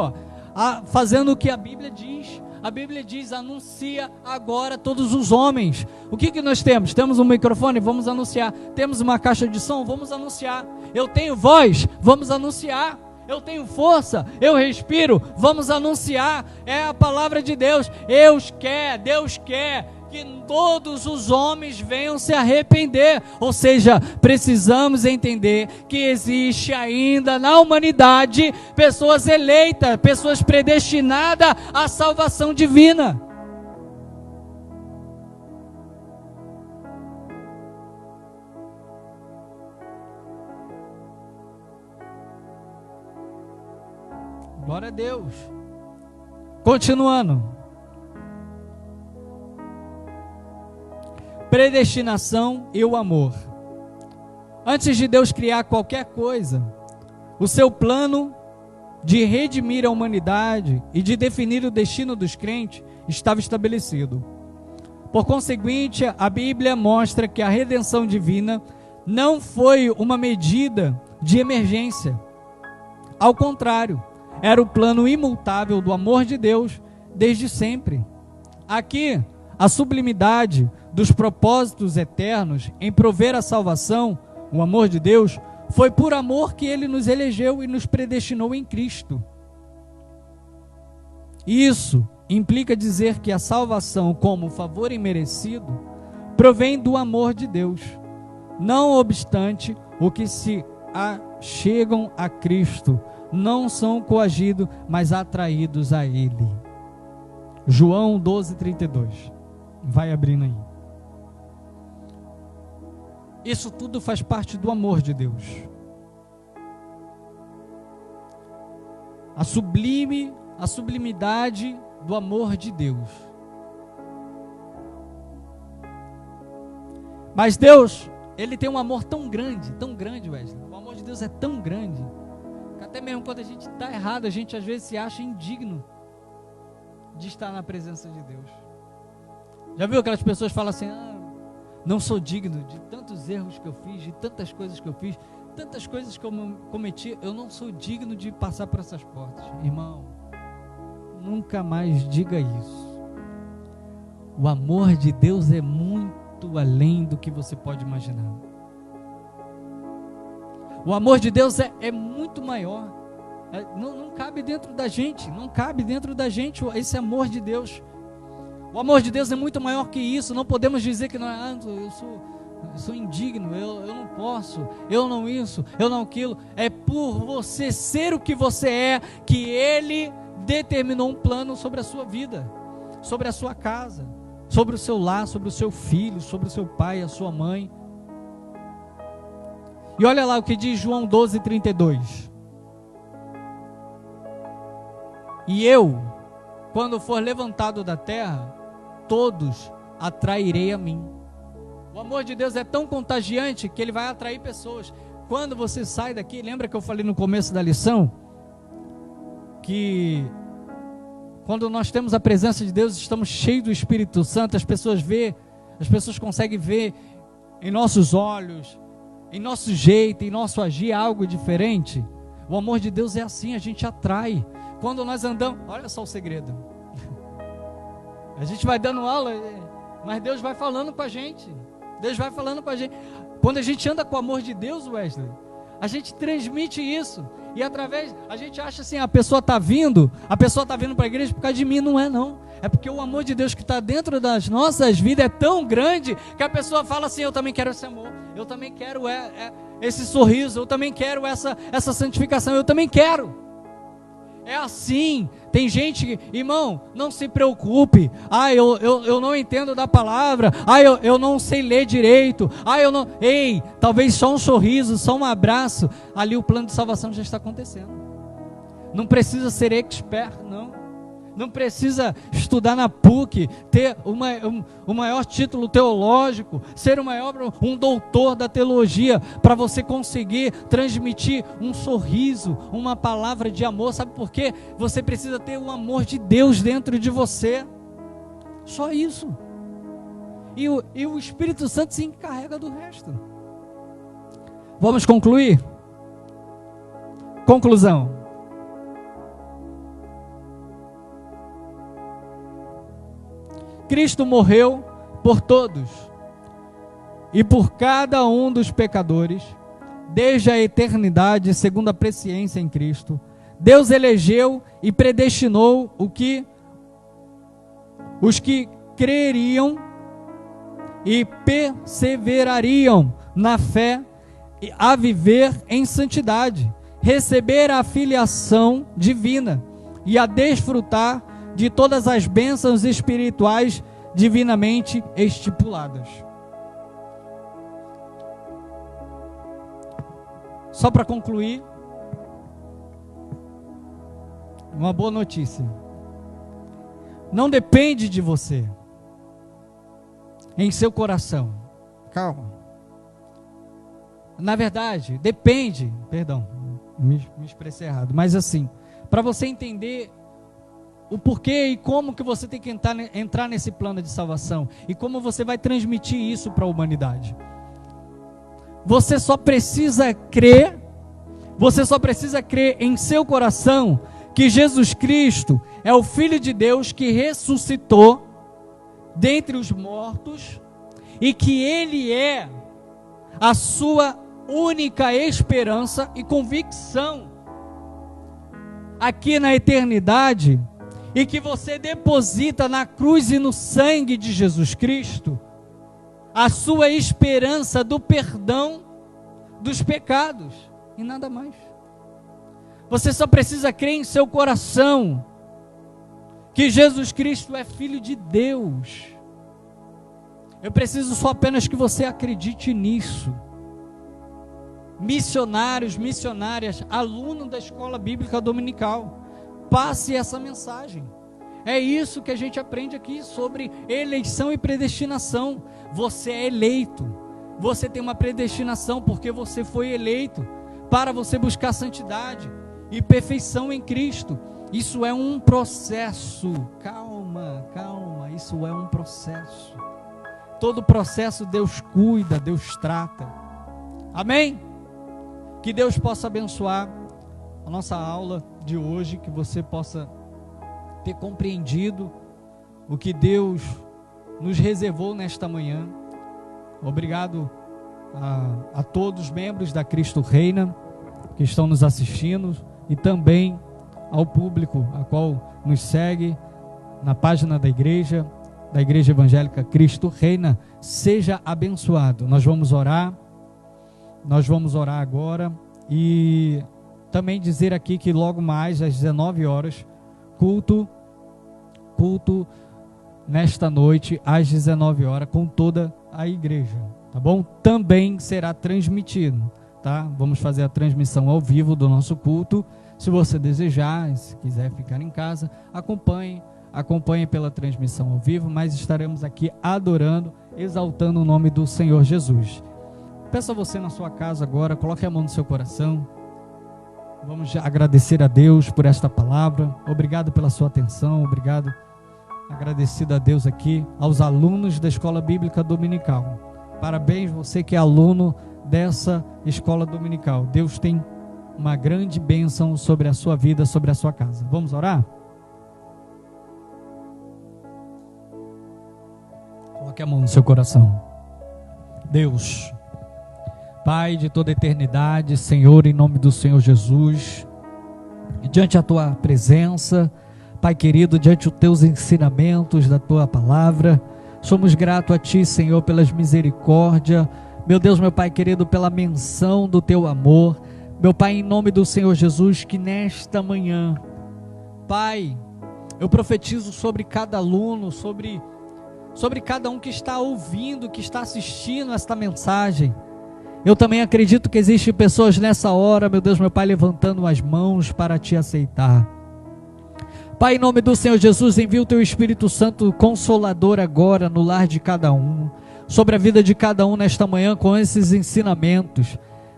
fazendo o que a Bíblia diz. A Bíblia diz, anuncia agora a todos os homens. O que nós temos? Temos um microfone? Vamos anunciar. Temos uma caixa de som? Vamos anunciar. Eu tenho voz? Vamos anunciar. Eu tenho força? Eu respiro? Vamos anunciar. É a palavra de Deus. Deus quer que todos os homens venham se arrepender. Ou seja, precisamos entender que existe ainda na humanidade pessoas eleitas, pessoas predestinadas à salvação divina. Glória a Deus. Continuando. Predestinação e o amor. Antes de Deus criar qualquer coisa, o seu plano de redimir a humanidade e de definir o destino dos crentes estava estabelecido. Por conseguinte, a Bíblia mostra que a redenção divina não foi uma medida de emergência. Ao contrário, era o plano imutável do amor de Deus desde sempre. Aqui, a sublimidade dos propósitos eternos em prover a salvação, o amor de Deus, foi por amor que Ele nos elegeu e nos predestinou em Cristo. Isso implica dizer que a salvação, como favor imerecido, provém do amor de Deus. Não obstante, o que se achegam a Cristo não são coagidos, mas atraídos a Ele. João 12:32. Vai abrindo aí. Isso tudo faz parte do amor de Deus. A sublimidade do amor de Deus. Mas Deus, Ele tem um amor tão grande, Wesley. O amor de Deus é tão grande, que até mesmo quando a gente está errado, a gente às vezes se acha indigno de estar na presença de Deus. Já viu aquelas pessoas que falam assim, não sou digno de tantos erros que eu fiz, de tantas coisas que eu fiz, tantas coisas que eu cometi, eu não sou digno de passar por essas portas. Irmão, nunca mais diga isso. O amor de Deus é muito além do que você pode imaginar. O amor de Deus é muito maior. Não cabe dentro da gente, esse amor de Deus. O amor de Deus é muito maior que isso. Não podemos dizer que eu sou indigno, eu não posso, eu não isso, eu não aquilo. É por você ser o que você é, que Ele determinou um plano sobre a sua vida, sobre a sua casa, sobre o seu lar, sobre o seu filho, sobre o seu pai, a sua mãe. E olha lá o que diz João 12:32. E eu, quando for levantado da terra, todos atrairei a mim. O amor de Deus é tão contagiante que Ele vai atrair pessoas. Quando você sai daqui, lembra que eu falei no começo da lição? Que quando nós temos a presença de Deus, estamos cheios do Espírito Santo, as pessoas conseguem ver em nossos olhos, em nosso jeito, em nosso agir algo diferente. O amor de Deus é assim, a gente atrai. Quando nós andamos, olha só o segredo. A gente vai dando aula, Mas Deus vai falando com a gente. Deus vai falando com a gente. Quando a gente anda com o amor de Deus, Wesley, a gente transmite isso. E através, a gente acha assim, a pessoa está vindo para a igreja por causa de mim. Não é não. É porque o amor de Deus que está dentro das nossas vidas é tão grande que a pessoa fala assim, eu também quero esse amor, eu também quero esse sorriso, eu também quero essa santificação, eu também quero. É assim. Tem gente, irmão, não se preocupe. Eu não entendo da palavra. Eu não sei ler direito. Eu não. Ei, talvez só um sorriso, só um abraço. Ali o plano de salvação já está acontecendo. Não precisa ser expert, não. Não precisa estudar na PUC, ter o maior título teológico, ser um doutor da teologia, para você conseguir transmitir um sorriso, uma palavra de amor. Sabe por quê? Você precisa ter o amor de Deus dentro de você. Só isso. E o Espírito Santo se encarrega do resto. Vamos concluir? Conclusão. Cristo morreu por todos e por cada um dos pecadores, desde a eternidade, segundo a presciência em Cristo. Deus elegeu e predestinou os que creriam e perseverariam na fé a viver em santidade, receber a filiação divina e a desfrutar de todas as bênçãos espirituais divinamente estipuladas. Só para concluir, uma boa notícia. Não depende de você, em seu coração. Calma. Na verdade, depende, perdão, me expressei errado, mas assim, para você entender o porquê e como que você tem que entrar nesse plano de salvação e como você vai transmitir isso para a humanidade. Você só precisa crer em seu coração que Jesus Cristo é o Filho de Deus que ressuscitou dentre os mortos e que Ele é a sua única esperança e convicção aqui na eternidade, e que você deposita na cruz e no sangue de Jesus Cristo a sua esperança do perdão dos pecados e nada mais. Você só precisa crer em seu coração que Jesus Cristo é Filho de Deus. Eu preciso só apenas que você acredite nisso. Missionários, missionárias, aluno da escola bíblica dominical, passe essa mensagem. É isso que a gente aprende aqui sobre eleição e predestinação. Você é eleito, você tem uma predestinação porque você foi eleito para você buscar santidade e perfeição em Cristo. Isso é um processo. Calma, isso é um processo. Todo processo Deus cuida, Deus trata. Amém? Que Deus possa abençoar a nossa aula de hoje, que você possa ter compreendido o que Deus nos reservou nesta manhã. Obrigado a todos os membros da Cristo Reina que estão nos assistindo e também ao público a qual nos segue na página da Igreja Evangélica Cristo Reina. Seja abençoado. Nós vamos orar agora e também dizer aqui que logo mais às 19 horas, culto nesta noite às 19 horas com toda a igreja, tá bom? Também será transmitido, tá? Vamos fazer a transmissão ao vivo do nosso culto. Se você desejar, se quiser ficar em casa, acompanhe pela transmissão ao vivo, mas estaremos aqui adorando, exaltando o nome do Senhor Jesus. Peço a você na sua casa agora, coloque a mão no seu coração. Vamos agradecer a Deus por esta palavra. Obrigado pela sua atenção, obrigado. Agradecido a Deus aqui, aos alunos da Escola Bíblica Dominical. Parabéns você que é aluno dessa Escola Dominical. Deus tem uma grande bênção sobre a sua vida, sobre a sua casa. Vamos orar? Coloque a mão no seu coração. Deus, Pai de toda a eternidade, Senhor, em nome do Senhor Jesus, diante da Tua presença, Pai querido, diante dos Teus ensinamentos, da Tua palavra, somos gratos a Ti, Senhor, pelas misericórdias, meu Deus, meu Pai querido, pela menção do Teu amor, meu Pai, em nome do Senhor Jesus, que nesta manhã, Pai, eu profetizo sobre cada aluno, sobre cada um que está ouvindo, que está assistindo esta mensagem. Eu também acredito que existem pessoas nessa hora, meu Deus, meu Pai, levantando as mãos para Te aceitar. Pai, em nome do Senhor Jesus, envia o Teu Espírito Santo Consolador agora no lar de cada um, sobre a vida de cada um nesta manhã com esses ensinamentos.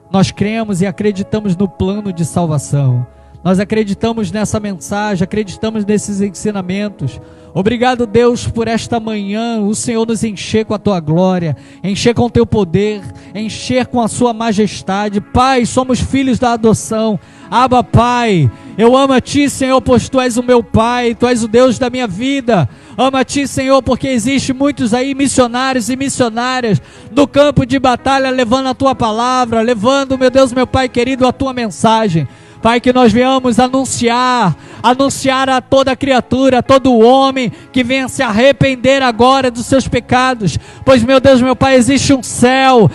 Nós cremos e acreditamos no plano de salvação. Nós acreditamos nessa mensagem, acreditamos nesses ensinamentos. Obrigado, Deus, por esta manhã, o Senhor nos encher com a Tua glória, encher com o Teu poder, encher com a Sua majestade. Pai, somos filhos da adoção. Abba, Pai, eu amo a Ti, Senhor, pois Tu és o meu Pai, Tu és o Deus da minha vida. Amo a Ti, Senhor, porque existe muitos aí missionários e missionárias no campo de batalha, levando a Tua palavra, levando, meu Deus, meu Pai querido, a Tua mensagem. Pai, que nós venhamos anunciar a toda criatura, a todo homem que venha se arrepender agora dos seus pecados, pois, meu Deus, meu Pai, existe um céu,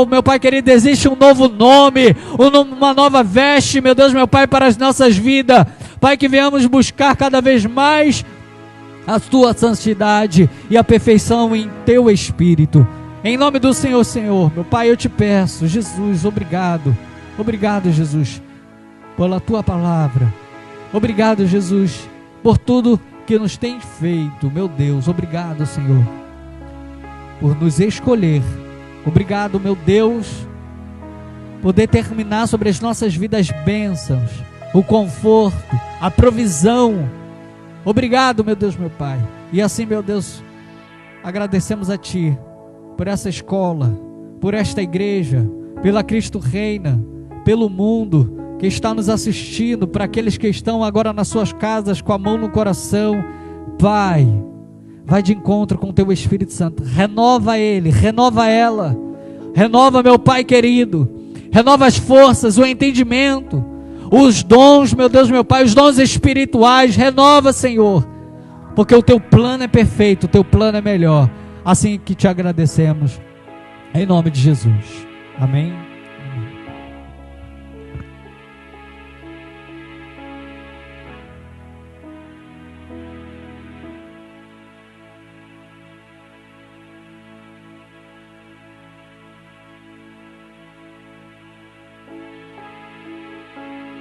meu Pai querido, existe um novo nome, uma nova veste, meu Deus, meu Pai, para as nossas vidas. Pai, que venhamos buscar cada vez mais a Tua santidade e a perfeição em Teu Espírito. Em nome do Senhor, meu Pai, eu Te peço, Jesus, obrigado, Jesus, pela Tua palavra. Obrigado, Jesus, por tudo que nos tem feito, meu Deus. Obrigado, Senhor, por nos escolher. Obrigado, meu Deus, por determinar sobre as nossas vidas bênçãos, o conforto, a provisão. Obrigado, meu Deus, meu Pai. E assim, meu Deus, agradecemos a Ti por essa escola, por esta igreja, pela Cristo Reina, pelo mundo que está nos assistindo, para aqueles que estão agora nas suas casas com a mão no coração. Pai, vai de encontro com o Teu Espírito Santo, renova ele, renova ela, renova, meu Pai querido, renova as forças, o entendimento, os dons, meu Deus, meu Pai, os dons espirituais, renova, Senhor, porque o Teu plano é perfeito, o Teu plano é melhor. Assim que Te agradecemos, em nome de Jesus, amém.